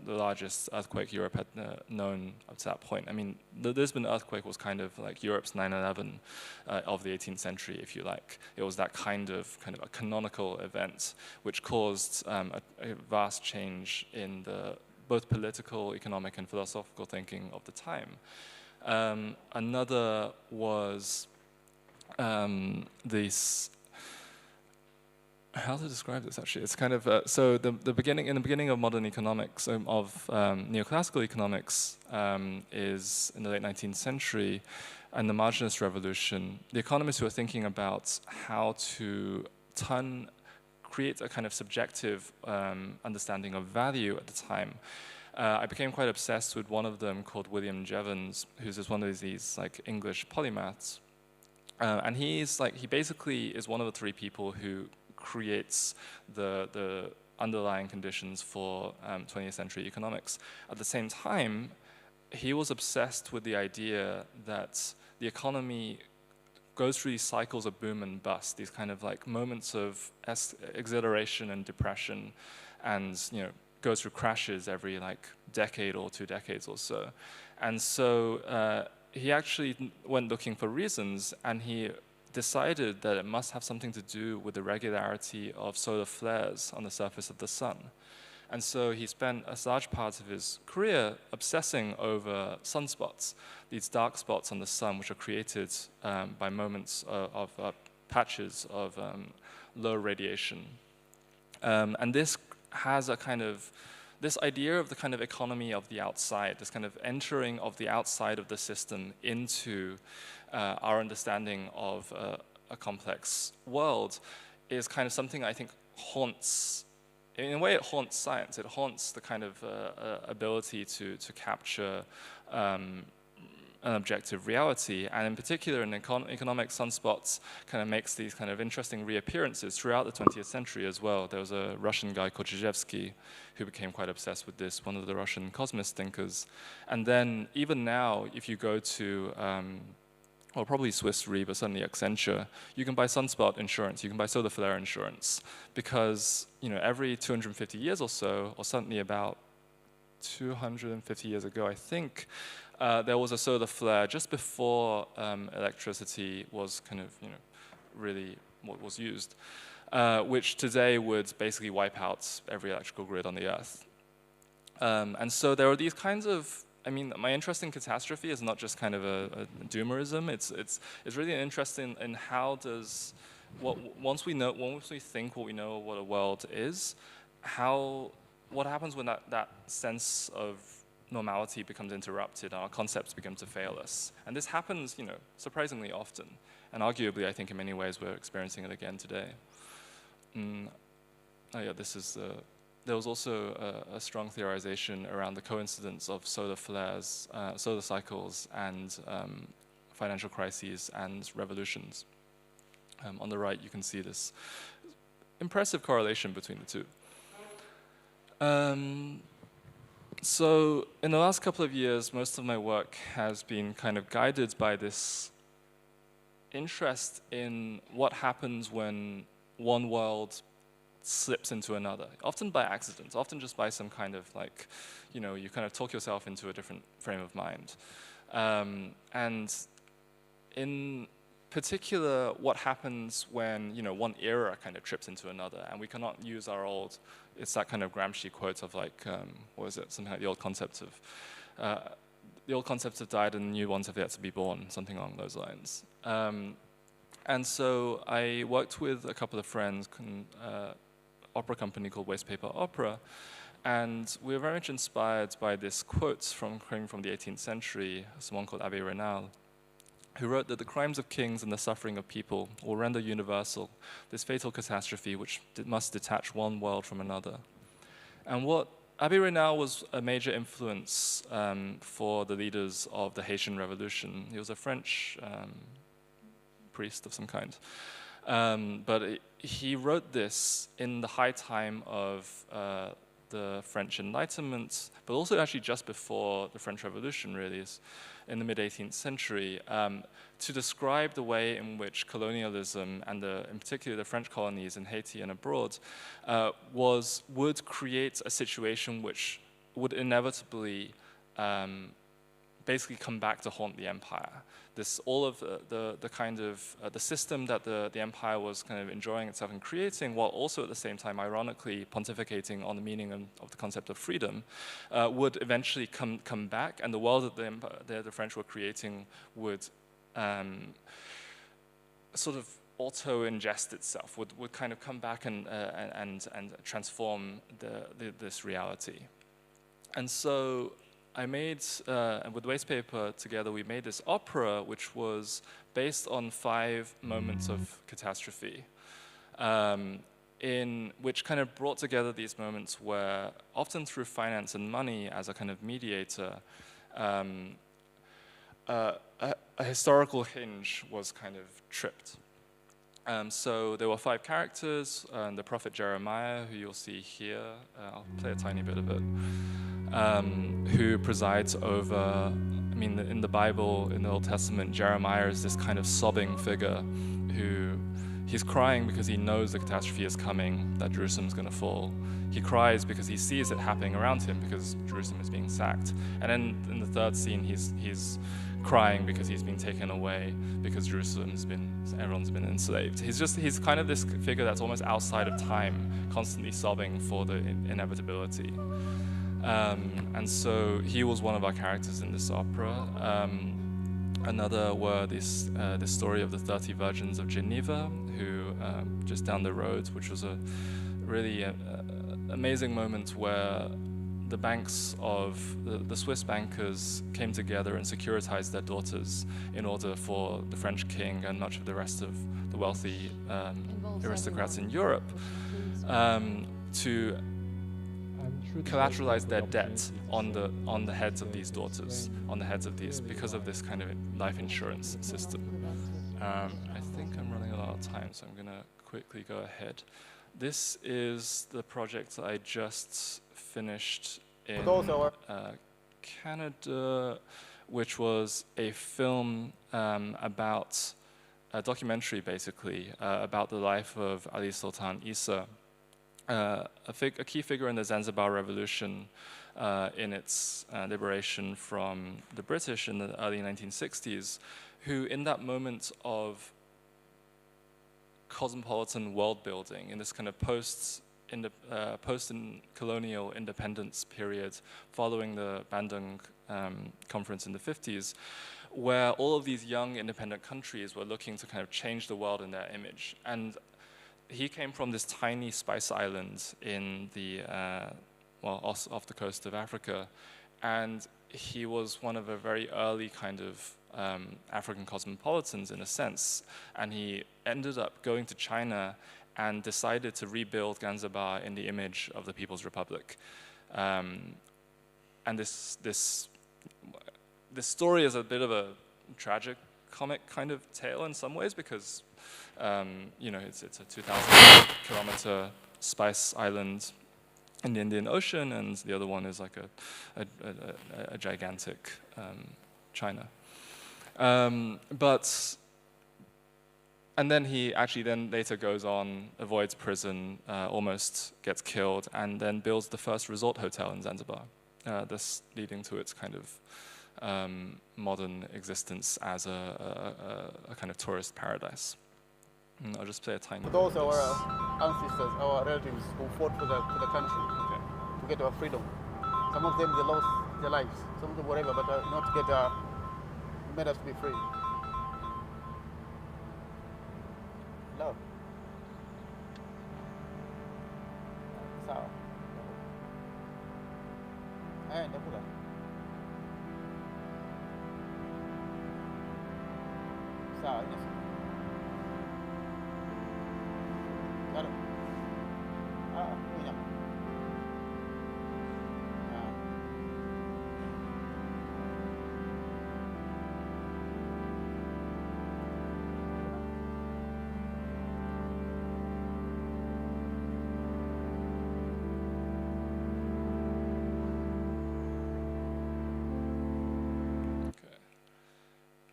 Speaker 4: largest earthquake Europe had known up to that point. I mean, the Lisbon earthquake was kind of like Europe's 9/11 of the 18th century, if you like. It was that kind of a canonical event, which caused a vast change in the both political, economic, and philosophical thinking of the time. Another was this. How to describe this actually? It's kind of so in the beginning of modern economics, of neoclassical economics, is in the late 19th century, and the Marginalist Revolution. The economists who were thinking about how to create a kind of subjective understanding of value at the time. I became quite obsessed with one of them called William Jevons, who's just one of these like English polymaths, and he basically is one of the three people who creates the underlying conditions for 20th century economics. At the same time, he was obsessed with the idea that the economy goes through these cycles of boom and bust, these kind of like moments of exhilaration and depression, and goes through crashes every like decade or 2 decades or so. And so he actually went looking for reasons, and he decided that it must have something to do with the regularity of solar flares on the surface of the sun. And so he spent a large part of his career obsessing over sunspots, these dark spots on the sun, which are created by moments of patches of low radiation. And this has a kind of, this idea of the kind of economy of the outside, this kind of entering of the outside of the system into our understanding of a complex world is kind of something I think haunts, in a way it haunts science. It haunts the kind of ability to capture an objective reality, and in particular in economic, sunspots kind of makes these kind of interesting reappearances throughout the 20th century as well. There was a Russian guy called Zhexi who became quite obsessed with this, one of the Russian cosmist thinkers. And then even now, if you go to, well, probably Swiss Re, but certainly Accenture, you can buy sunspot insurance, you can buy solar flare insurance, because every 250 years or so, or certainly about 250 years ago, I think, there was a solar flare just before electricity was kind of, really what was used, which today would basically wipe out every electrical grid on the Earth. And so there are these kinds of, my interest in catastrophe is not just kind of a doomerism. It's really an interest in how does, once we think what we know of what a world is, what happens when that sense of normality becomes interrupted and our concepts begin to fail us. And this happens, surprisingly often. And arguably, I think in many ways, we're experiencing it again today. Oh yeah, there was also a strong theorization around the coincidence of solar flares, solar cycles, and financial crises and revolutions. On the right, you can see this impressive correlation between the two. So in the last couple of years, most of my work has been kind of guided by this interest in what happens when one world slips into another, often by accident, often just by some kind of you kind of talk yourself into a different frame of mind. And in particular, what happens when one era kind of trips into another, and we cannot use our old. It's that kind of Gramsci quote of what was it? Something like the old concepts have died and the new ones have yet to be born, something along those lines. And so I worked with a couple of friends, opera company called Waste Paper Opera, and we were very much inspired by this quote from the 18th century, someone called Abbé Raynal, who wrote that the crimes of kings and the suffering of people will render universal this fatal catastrophe which must detach one world from another. And what Abbé Raynal was a major influence for the leaders of the Haitian Revolution. He was a French priest of some kind. But he wrote this in the high time of the French Enlightenment, but also actually just before the French Revolution, really, in the mid-18th century, to describe the way in which colonialism, and in particular the French colonies in Haiti and abroad, would create a situation which would inevitably basically come back to haunt the empire. All of the kind of the system that the empire was kind of enjoying itself and creating, while also at the same time ironically pontificating on the meaning of the concept of freedom, would eventually come back, and the world that the French were creating would sort of auto-ingest itself, would kind of come back and transform this reality. And so I made, with Waste Paper together, we made this opera which was based on 5 moments of catastrophe, in which kind of brought together these moments where, often through finance and money as a kind of mediator, a historical hinge was kind of tripped. So there were 5 characters, the prophet Jeremiah, who you'll see here, I'll play a tiny bit of it, who presides over, in the Bible, in the Old Testament, Jeremiah is this kind of sobbing figure who, he's crying because he knows the catastrophe is coming, that Jerusalem's going to fall. He cries because he sees it happening around him because Jerusalem is being sacked. And then in the 3rd scene, he's crying because he's been taken away, because everyone's been enslaved. He's kind of this figure that's almost outside of time, constantly sobbing for the inevitability. And so he was one of our characters in this opera. Another were this story of the 30 Virgins of Geneva, who just down the road, which was a really amazing moment where the banks of the Swiss bankers came together and securitized their daughters in order for the French king and much of the rest of the wealthy aristocrats in Europe to collateralize their debt on the heads of these daughters, on the heads of these, because of this kind of life insurance system. I think I'm running a lot of time, so I'm going to quickly go ahead. This is the project I just finished in Canada, which was a film about a documentary, basically, about the life of Ali Sultan Isa, a key figure in the Zanzibar Revolution in its liberation from the British in the early 1960s, who in that moment of cosmopolitan world building, in this kind of post-colonial independence period following the Bandung conference in the 50s, where all of these young independent countries were looking to kind of change the world in their image. And he came from this tiny spice island in the, off the coast of Africa, and he was one of a very early kind of African cosmopolitans in a sense, and he ended up going to China and decided to rebuild Zanzibar in the image of the People's Republic. And this story is a bit of a tragic comic kind of tale in some ways, because it's a 2,000-kilometer spice island in the Indian Ocean, and the other one is like a gigantic China. And then he actually then later goes on, avoids prison, almost gets killed, and then builds the first resort hotel in Zanzibar, thus leading to its kind of modern existence as a kind of tourist paradise. And I'll just play a tiny bit.
Speaker 5: Those are our ancestors, our relatives who fought for the country, okay, to get our freedom. Some of them, they lost their lives, some of them whatever, but not to get made us to be free. Love. Sawa. Ndakula. Sawa, yes. Claro. Mira.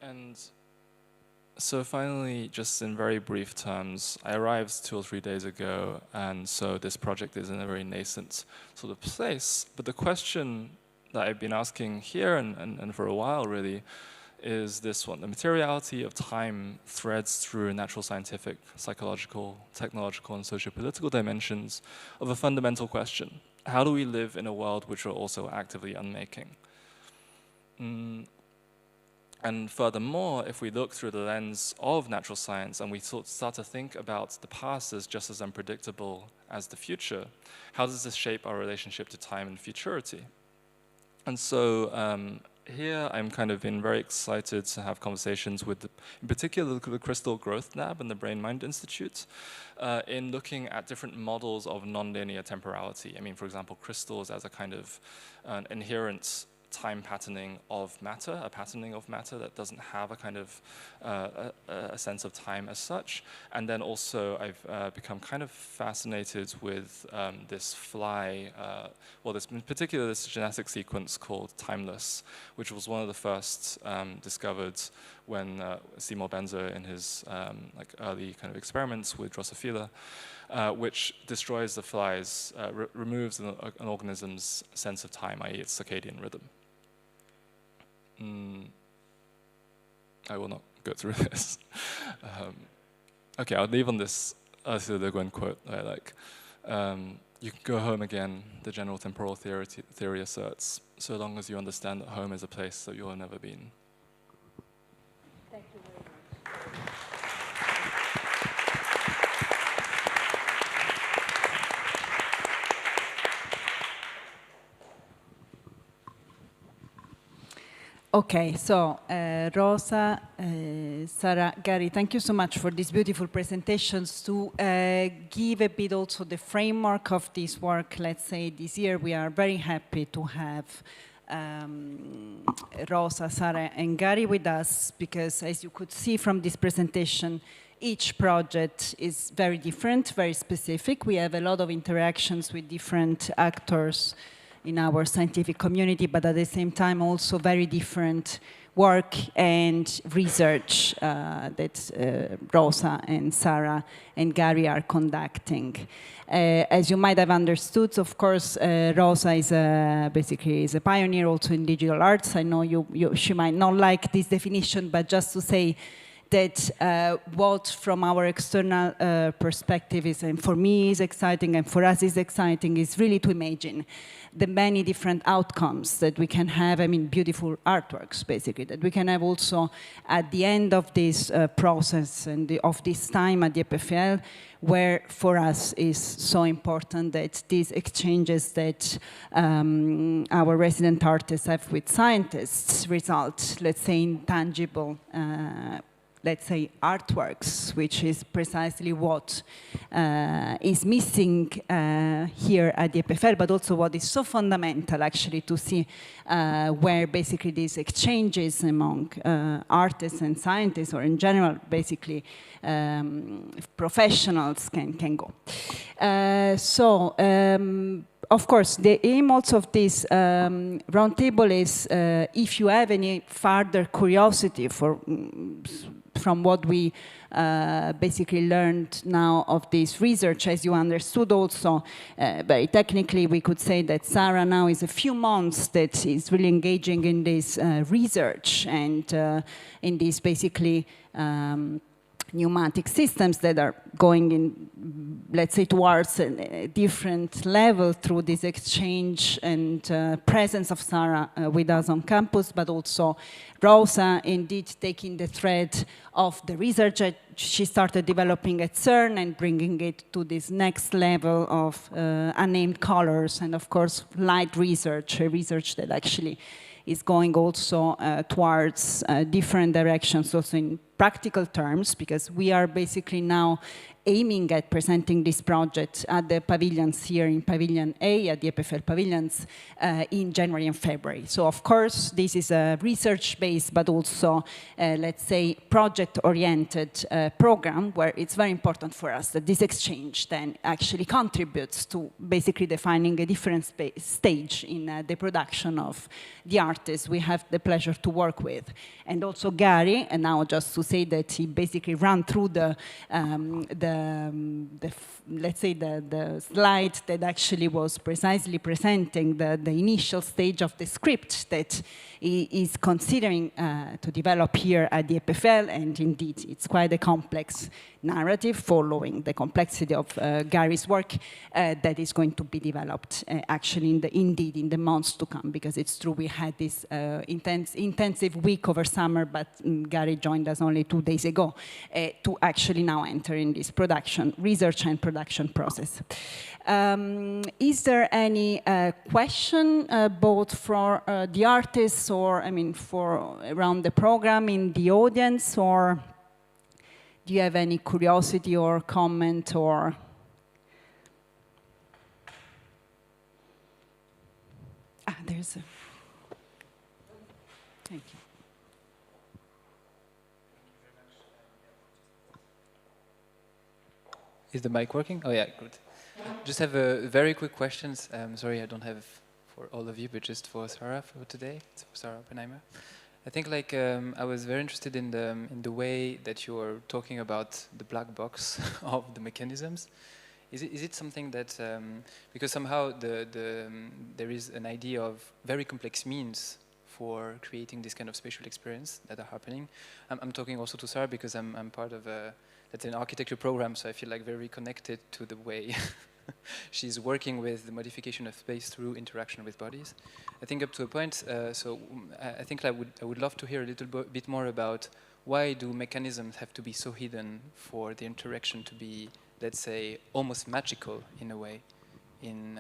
Speaker 4: And so finally, just in very brief terms, I arrived 2 or 3 days ago, and so this project is in a very nascent sort of place. But the question that I've been asking here and for a while really is this one: the materiality of time threads through natural scientific, psychological, technological, and socio-political dimensions of a fundamental question. How do we live in a world which we're also actively unmaking? And furthermore, if we look through the lens of natural science and we start to think about the past as just as unpredictable as the future, how does this shape our relationship to time and futurity? And so here I'm kind of been very excited to have conversations with, in particular, the Crystal Growth Lab and the Brain Mind Institute in looking at different models of nonlinear temporality. I mean, for example, crystals as a kind of inherent time patterning of matter, a patterning of matter that doesn't have a kind of a sense of time as such. And then also I've become kind of fascinated with this fly, in particular this genetic sequence called Timeless, which was one of the first discovered when Seymour Benzer in his early kind of experiments with Drosophila, which destroys the flies, removes an organism's sense of time, i.e. its circadian rhythm. I will not go through this. Okay, I'll leave on this Ursula Le Guin quote that I like. You can go home again, the general temporal theory asserts, so long as you understand that home is a place that you have never been.
Speaker 1: Thank you very much. Okay, so Rosa, Sarah, Gary, thank you so much for these beautiful presentations. To give a bit also the framework of this work, let's say this year we are very happy to have Rosa, Sarah, and Gary with us, because as you could see from this presentation, each project is very different, very specific. We have a lot of interactions with different actors in our scientific community, but at the same time also very different work and research that Rosa and Sarah and Gary are conducting. As you might have understood, of course, Rosa is basically is a pioneer also in digital arts. I know she might not like this definition, but just to say that what from our external perspective is, and for me is exciting and for us is exciting, is really to imagine the many different outcomes that we can have, I mean, beautiful artworks, basically, that we can have also at the end of this process and of this time at the EPFL, where for us is so important that these exchanges that our resident artists have with scientists result, let's say, in tangible let's say, artworks, which is precisely what is missing here at the EPFL, but also what is so fundamental, actually, to see where basically these exchanges among artists and scientists, or in general, basically, professionals can go. Of course, the aim also of this roundtable is if you have any further curiosity from what we basically learned now of this research, as you understood also, very technically we could say that Sarah now is a few months that is really engaging in this research and in this basically pneumatic systems that are going in, let's say, towards a different level through this exchange and presence of Sarah with us on campus, but also Rosa indeed taking the thread of the research that she started developing at CERN and bringing it to this next level of unnamed colors, and of course light research, a research that actually is going also towards different directions, also in practical terms, because we are basically now aiming at presenting this project at the pavilions here in Pavilion A, at the EPFL pavilions, in January and February. So of course, this is a research-based, but also, let's say, project-oriented program, where it's very important for us that this exchange then actually contributes to basically defining a different stage in the production of the artists we have the pleasure to work with. And also Gary, and now just to say that he basically ran through let's say the slide that actually was precisely presenting the initial stage of the script that he is considering to develop here at the EPFL, and indeed it's quite a complex narrative following the complexity of Gary's work that is going to be developed actually in the months to come, because it's true we had this intensive week over summer, but Gary joined us only 2 days ago to actually now enter in this research and production process. Is there any question both for the artists or, I mean, for around the program in the audience, or do you have any curiosity or comment or? There's a, thank you.
Speaker 6: Is the mic working? Oh yeah, good. Just have a very quick questions. Sorry, I don't have for all of you, but just for Sarah for today. It's for Sarah Oppenheimer. I think I was very interested in the way that you were talking about the black box of the mechanisms. Is it something that because somehow there is an idea of very complex means for creating this kind of spatial experience that are happening. I'm talking also to Sarah because I'm part of let's say an architecture program, so I feel like very connected to the way she's working with the modification of space through interaction with bodies. I think up to a point, so I think I would love to hear a little bit more about why do mechanisms have to be so hidden for the interaction to be, let's say, almost magical in a way, in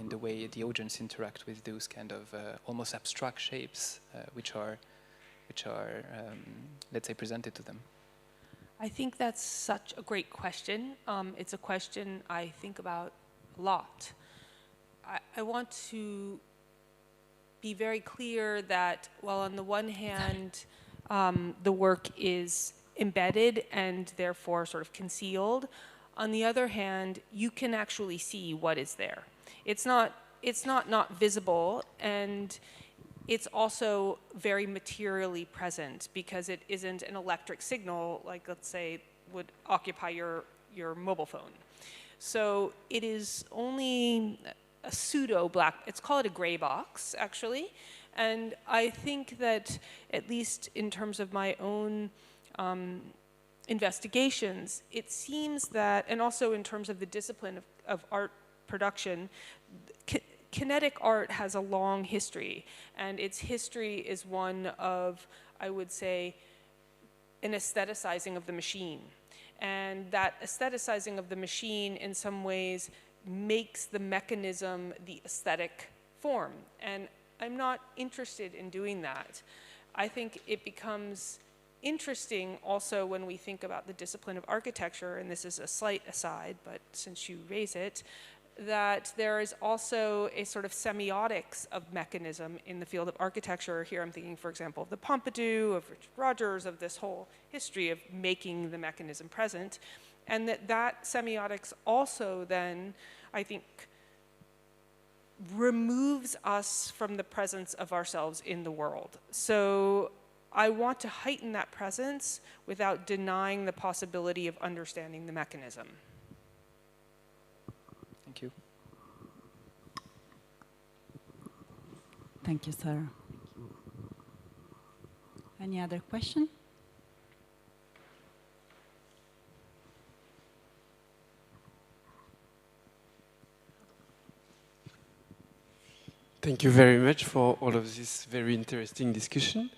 Speaker 6: the way the audience interact with those kind of almost abstract shapes which are let's say, presented to them.
Speaker 3: I think that's such a great question. It's a question I think about a lot. I want to be very clear that while on the one hand, the work is embedded and therefore sort of concealed, on the other hand, you can actually see what is there. It's not visible, and it's also very materially present because it isn't an electric signal like, let's say, would occupy your mobile phone. So it is only a pseudo black, it's called a gray box, actually. And I think that, at least in terms of my own investigations, it seems that, and also in terms of the discipline of art production, kinetic art has a long history, and its history is one of, I would say, an aestheticizing of the machine. And that aestheticizing of the machine in some ways makes the mechanism the aesthetic form. And I'm not interested in doing that. I think it becomes interesting also when we think about the discipline of architecture, and this is a slight aside, but since you raise it, that there is also a sort of semiotics of mechanism in the field of architecture. Here I'm thinking, for example, of the Pompidou, of Richard Rogers, of this whole history of making the mechanism present. And that semiotics also then, I think, removes us from the presence of ourselves in the world. So I want to heighten that presence without denying the possibility of understanding the mechanism.
Speaker 6: Thank you.
Speaker 1: Thank you, Sarah. Any other question?
Speaker 7: Thank you very much for all of this very interesting discussion.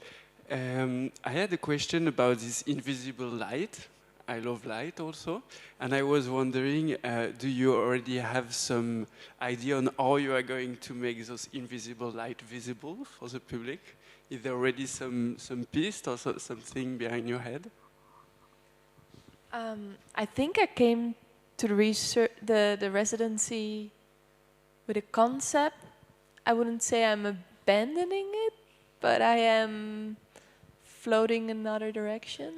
Speaker 7: I had a question about this invisible light. I love light also. And I was wondering, do you already have some idea on how you are going to make those invisible light visible for the public? Is there already some piste or something behind your head?
Speaker 2: I think I came to the residency with a concept. I wouldn't say I'm abandoning it, but I am floating another direction.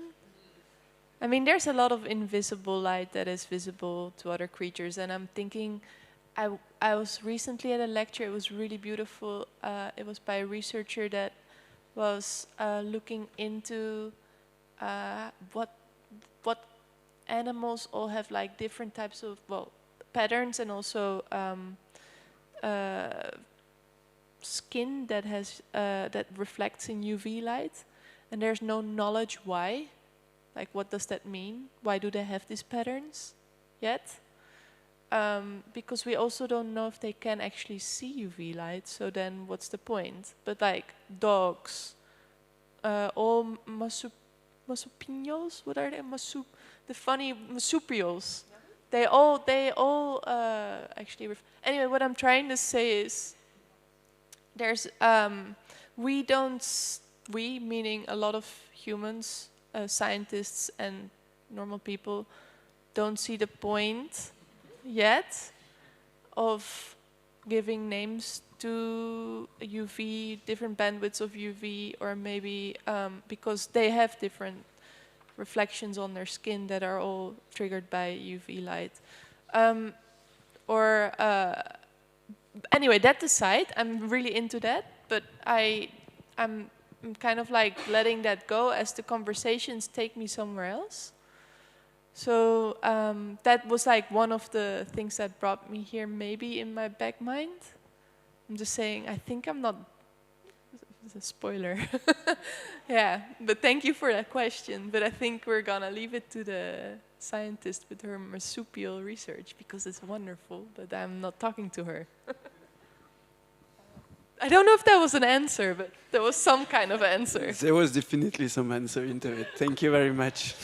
Speaker 2: I mean, there's a lot of invisible light that is visible to other creatures, and I'm thinking, I was recently at a lecture, it was really beautiful. It was by a researcher that was looking into what animals all have like different types of, well, patterns, and also skin that has that reflects in UV light, and there's no knowledge why. Like, what does that mean? Why do they have these patterns yet? Because we also don't know if they can actually see UV light, so then what's the point? But like dogs, all marsupials, what are they? The funny marsupials. They all actually. Anyway, what I'm trying to say is, there's we meaning a lot of humans. Scientists and normal people don't see the point yet of giving names to UV, different bandwidths of UV, or maybe because they have different reflections on their skin that are all triggered by UV light. Anyway, that aside, I'm really into that, but I'm kind of like letting that go as the conversations take me somewhere else. So that was like one of the things that brought me here, maybe in my back mind. I'm just saying, I think I'm not It's a spoiler. Yeah, but thank you for that question. But I think we're gonna leave it to the scientist with her marsupial research because it's wonderful, but I'm not talking to her. I don't know if that was an answer, but there was some kind of answer.
Speaker 7: There was definitely some answer into it. Thank you very much.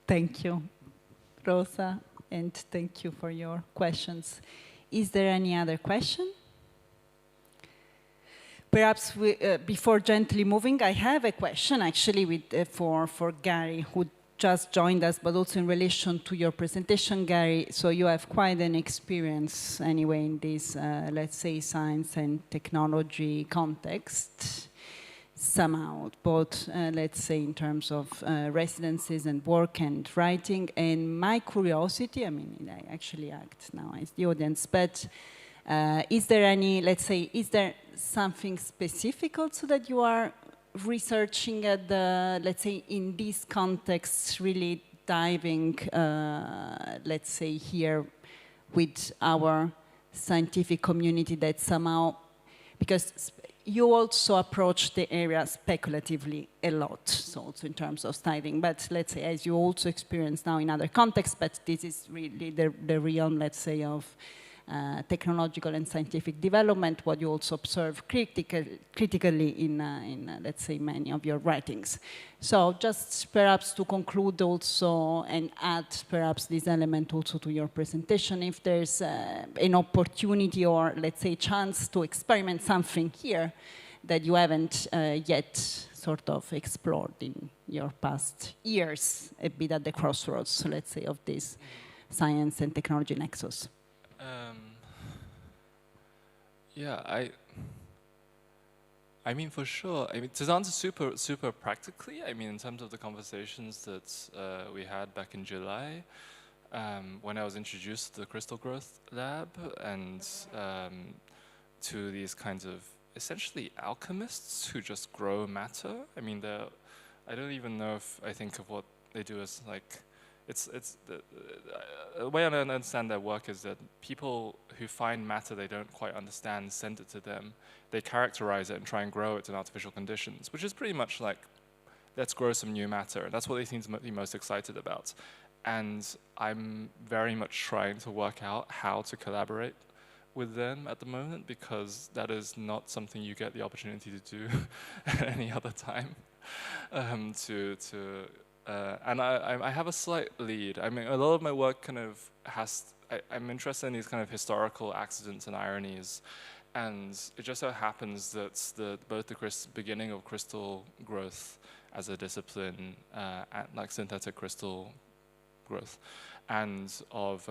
Speaker 1: Thank you, Rosa, and thank you for your questions. Is there any other question? Perhaps before gently moving, I have a question actually with, for Gary, who just joined us, but also in relation to your presentation, Gary. So you have quite an experience anyway in this, let's say, science and technology context, somehow, both, let's say, in terms of residencies and work and writing. And my curiosity, I mean, I actually act now as the audience, but is there any, let's say, is there something specific also that you are researching at the, let's say, in this context, really diving, let's say, here with our scientific community that somehow, because you also approach the area speculatively a lot, so also in terms of studying, but let's say, as you also experience now in other contexts, but this is really the realm, let's say, of technological and scientific development, what you also observe critically in let's say, many of your writings. So just perhaps to conclude also and add perhaps this element also to your presentation, if there's an opportunity or, let's say, chance to experiment something here that you haven't yet sort of explored in your past years, a bit at the crossroads, let's say, of this science and technology nexus.
Speaker 4: Yeah, I mean, for sure. I mean, to answer super practically, I mean, in terms of the conversations that we had back in July, when I was introduced to the Crystal Growth Lab and to these kinds of essentially alchemists who just grow matter. I mean, I don't even know if I think of what they do as like. It's the way I understand their work is that people who find matter they don't quite understand send it to them. They characterize it and try and grow it in artificial conditions, which is pretty much like, let's grow some new matter. And that's what they seem to be most excited about. And I'm very much trying to work out how to collaborate with them at the moment, because that is not something you get the opportunity to do at any other time. And I have a slight lead. I mean, a lot of my work kind of I'm interested in these kind of historical accidents and ironies. And it just so happens that both the beginning of crystal growth as a discipline, and like synthetic crystal growth, and of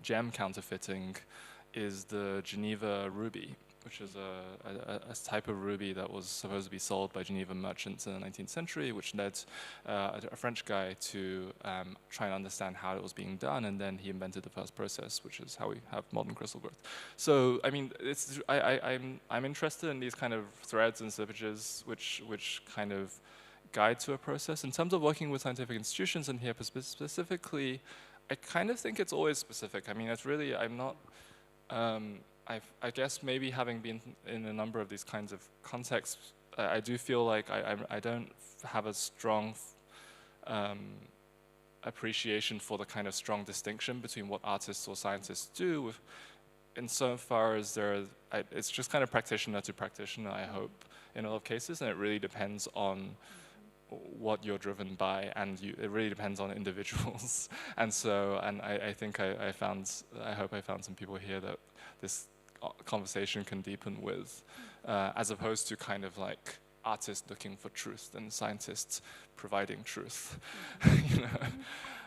Speaker 4: gem counterfeiting is the Geneva ruby, which is a type of ruby that was supposed to be sold by Geneva merchants in the 19th century, which led a French guy to try and understand how it was being done, and then he invented the first process, which is how we have modern crystal growth. So, I mean, I'm interested in these kind of threads and slippages, which kind of guide to a process. In terms of working with scientific institutions, and here specifically, I kind of think it's always specific. I mean, it's really, I'm not. I guess maybe having been in a number of these kinds of contexts, I do feel like I don't have a strong appreciation for the kind of strong distinction between what artists or scientists do, insofar as it's just kind of practitioner to practitioner, I hope, in a lot of cases, and it really depends on what you're driven by, and it really depends on individuals. And so, I think I hope I found some people here that this conversation can deepen with, as opposed to kind of like artists looking for truth and scientists providing truth. You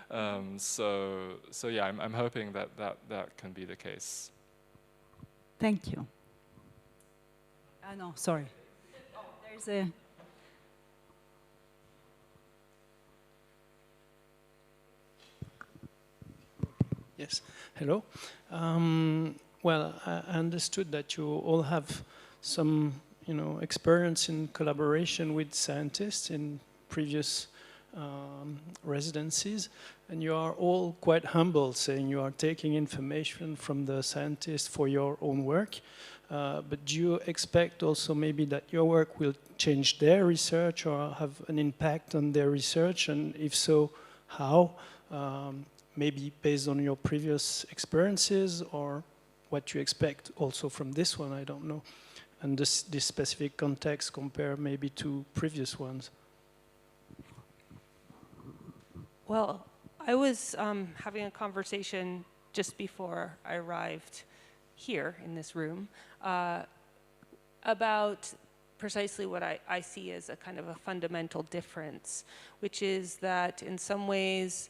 Speaker 4: know? So yeah, I'm hoping that can be the case.
Speaker 1: Thank you. No, sorry. Oh, there's a.
Speaker 8: Yes, hello. Well, I understood that you all have some, experience in collaboration with scientists in previous residencies, and you are all quite humble, saying you are taking information from the scientists for your own work. But do you expect also maybe that your work will change their research or have an impact on their research? And if so, how? Maybe based on your previous experiences or what you expect also from this one, I don't know. And this specific context compare maybe to previous ones.
Speaker 3: Well, I was having a conversation just before I arrived here in this room about precisely what I see as a kind of a fundamental difference, which is that in some ways,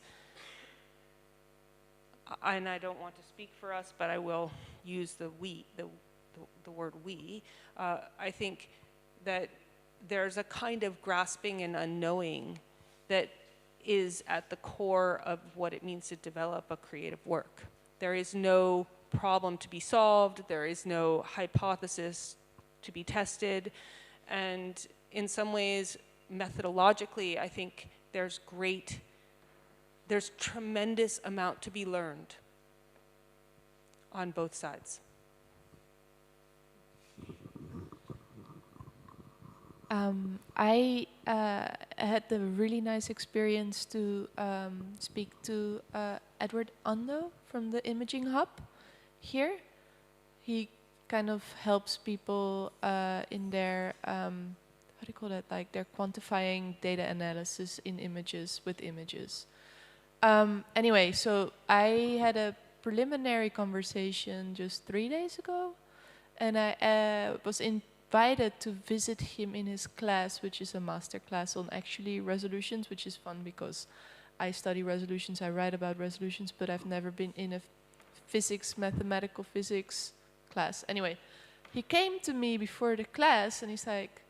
Speaker 3: and I don't want to speak for us, but I will use the word we. I think that there's a kind of grasping and unknowing that is at the core of what it means to develop a creative work. There is no problem to be solved, there is no hypothesis to be tested, and in some ways, methodologically, I think there's tremendous amount to be learned on both sides.
Speaker 2: I had the really nice experience to speak to Edward Ando from the Imaging Hub here. He kind of helps people in their, how do you call that, like they're quantifying data analysis in images with images. Anyway, so I had a preliminary conversation just 3 days ago, and I was invited to visit him in his class, which is a master class on actually resolutions, which is fun because I study resolutions, I write about resolutions, but I've never been in a mathematical physics class. Anyway, he came to me before the class and he's like,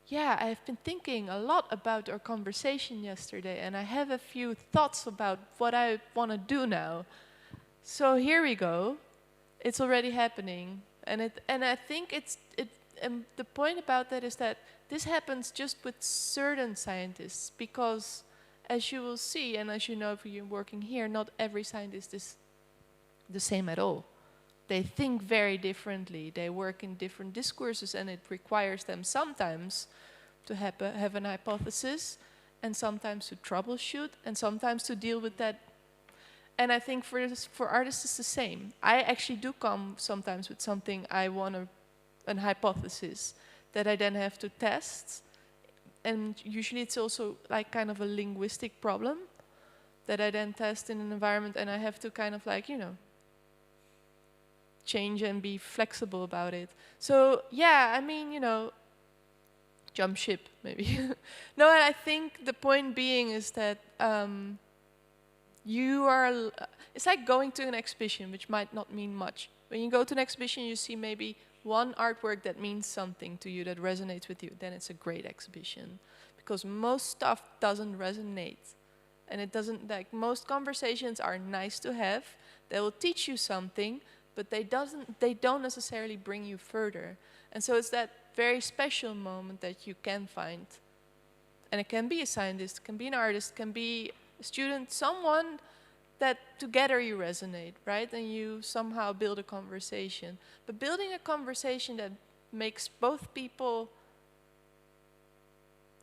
Speaker 2: yeah, I've been thinking a lot about our conversation yesterday and I have a few thoughts about what I want to do now. So here we go. It's already happening. And I think the point about that is that this happens just with certain scientists because, as you will see, and as you know if you're working here, not every scientist is the same at all. They think very differently. They work in different discourses, and it requires them sometimes to have an hypothesis, and sometimes to troubleshoot, and sometimes to deal with that. And I think for artists it's the same. I actually do come sometimes with something I want an hypothesis that I then have to test. And usually it's also like kind of a linguistic problem that I then test in an environment and I have to kind of like, you know, change and be flexible about it. So yeah, I mean, you know, jump ship maybe. No, and I think the point being is that it's like going to an exhibition, which might not mean much. When you go to an exhibition, you see maybe one artwork that means something to you, that resonates with you, then it's a great exhibition. Because most stuff doesn't resonate. And it doesn't, like, most conversations are nice to have. They will teach you something, but they don't necessarily bring you further. And so it's that very special moment that you can find. And it can be a scientist, it can be an artist, it can be a student, someone that together you resonate, right? And you somehow build a conversation. But building a conversation that makes both people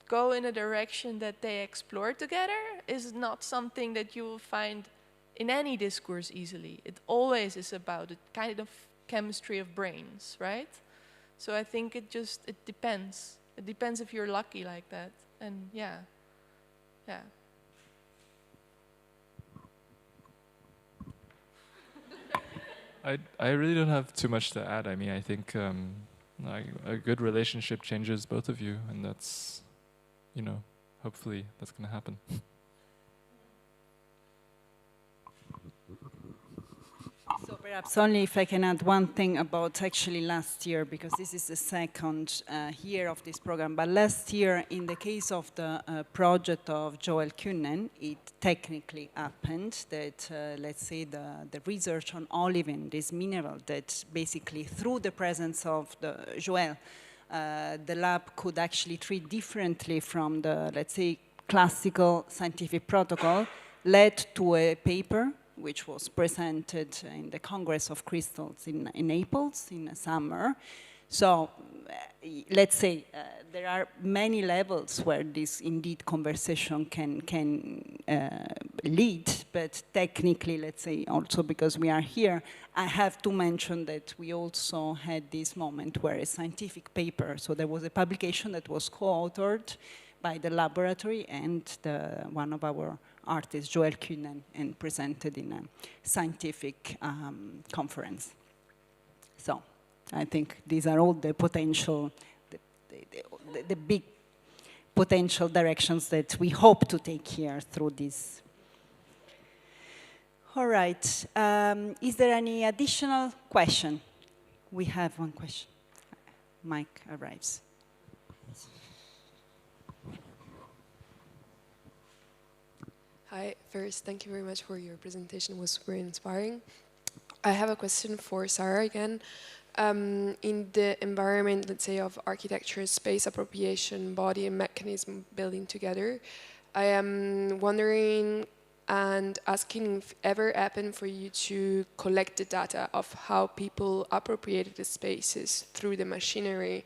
Speaker 2: go in a direction that they explore together is not something that you will find in any discourse easily. It always is about a kind of chemistry of brains, right? So I think it depends. It depends if you're lucky like that. And yeah.
Speaker 4: I really don't have too much to add. I mean, I think a good relationship changes both of you, and that's, you know, hopefully that's going to happen.
Speaker 1: So perhaps only if I can add one thing about actually last year, because this is the second year of this program. But last year, in the case of the project of Joel Kunnen, it technically happened that, let's say, the research on olivine, this mineral that basically through the presence of the Joel, the lab could actually treat differently from the, let's say, classical scientific protocol led to a paper which was presented in the Congress of Crystals in Naples in the summer. So let's say there are many levels where this indeed conversation can lead, but technically, let's say also because we are here, I have to mention that we also had this moment where a scientific paper, so there was a publication that was co-authored by the laboratory and one of our artists, Joel Kuhn, and presented in a scientific conference. So I think these are all the potential, the big potential directions that we hope to take here through this. All right, is there any additional question? We have one question. Mike arrives.
Speaker 9: Hi, first, thank you very much for your presentation. It was super inspiring. I have a question for Sarah again. In the environment, let's say, of architecture, space appropriation, body and mechanism building together, I am wondering and asking if it ever happened for you to collect the data of how people appropriated the spaces through the machinery,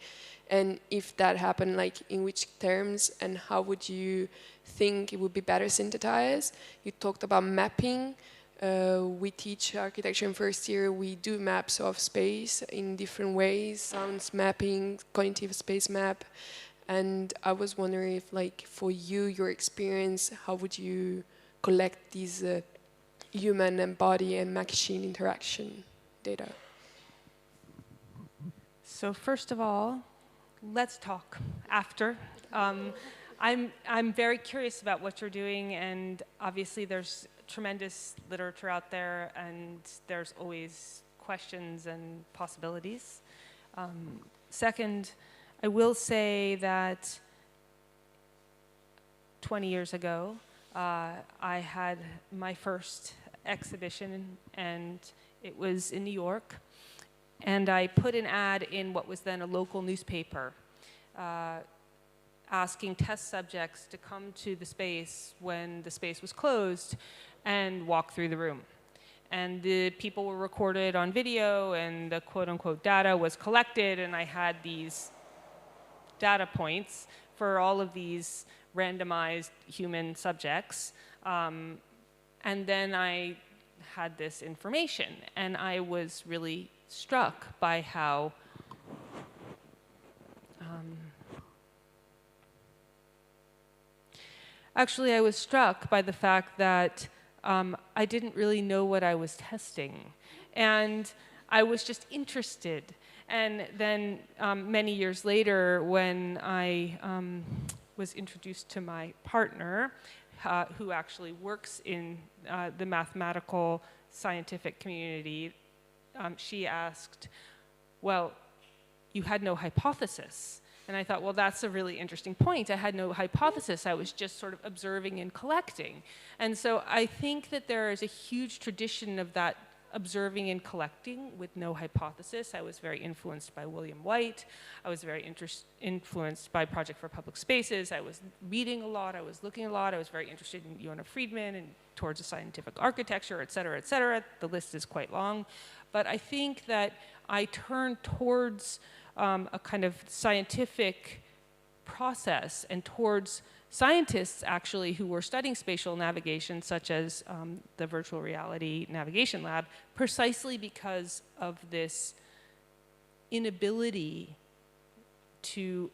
Speaker 9: and if that happened, like in which terms, and how would you think it would be better synthesized? You talked about mapping. We teach architecture in first year. We do maps of space in different ways, sounds mapping, cognitive space map. And I was wondering if, like, for you, your experience, how would you collect these human and body and machine interaction data?
Speaker 3: So first of all, let's talk after. I'm very curious about what you're doing, and obviously there's tremendous literature out there, and there's always questions and possibilities. Second, I will say that 20 years ago, I had my first exhibition, and it was in New York. And I put an ad in what was then a local newspaper, asking test subjects to come to the space when the space was closed and walk through the room. And the people were recorded on video, and the quote-unquote data was collected, and I had these data points for all of these randomized human subjects. And then I had this information, and I was really struck by how actually I was struck by the fact that I didn't really know what I was testing, and I was just interested. And then many years later, when I was introduced to my partner, who actually works in the mathematical scientific community, she asked, well, you had no hypothesis. And I thought, well, that's a really interesting point. I had no hypothesis. I was just sort of observing and collecting. And so I think that there is a huge tradition of that observing and collecting with no hypothesis. I was very influenced by William White. I was very influenced by Project for Public Spaces. I was reading a lot. I was looking a lot. I was very interested in Yona Friedman and towards a scientific architecture, et cetera, et cetera. The list is quite long. But I think that I turned towards a kind of scientific process and towards scientists actually who were studying spatial navigation, such as the Virtual Reality Navigation Lab, precisely because of this inability to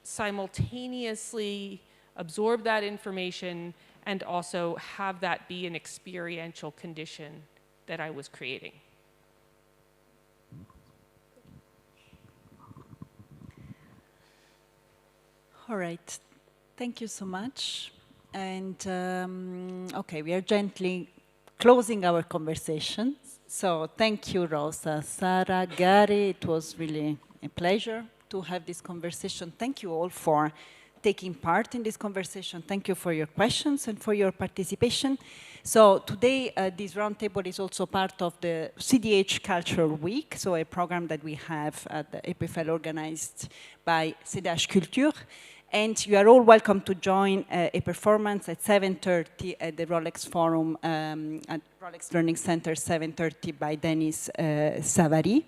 Speaker 3: simultaneously absorb that information and also have that be an experiential condition that I was creating.
Speaker 1: All right. Thank you so much. And okay, we are gently closing our conversation. So thank you, Rosa, Sarah, Gary. It was really a pleasure to have this conversation. Thank you all for taking part in this conversation. Thank you for your questions and for your participation. So today, this roundtable is also part of the CDH Cultural Week, so a program that we have at the EPFL organized by CDH Culture. And you are all welcome to join a performance at 7:30 at the Rolex Forum at Rolex Learning Center, 7:30 by Denis Savary.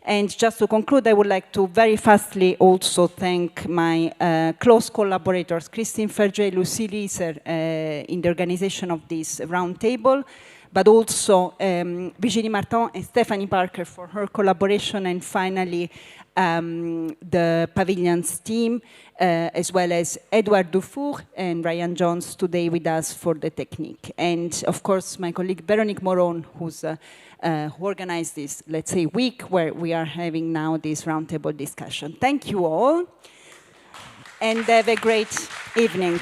Speaker 1: And just to conclude, I would like to very fastly also thank my close collaborators, Christine Ferget, Lucie Lieser, in the organization of this roundtable, but also Virginie Martin and Stephanie Parker for her collaboration, and finally the Pavilions team, as well as Edouard Dufour and Ryan Jones today with us for the technique. And of course, my colleague Veronique Moron, who organized this, let's say, week where we are having now this roundtable discussion. Thank you all, and have a great evening.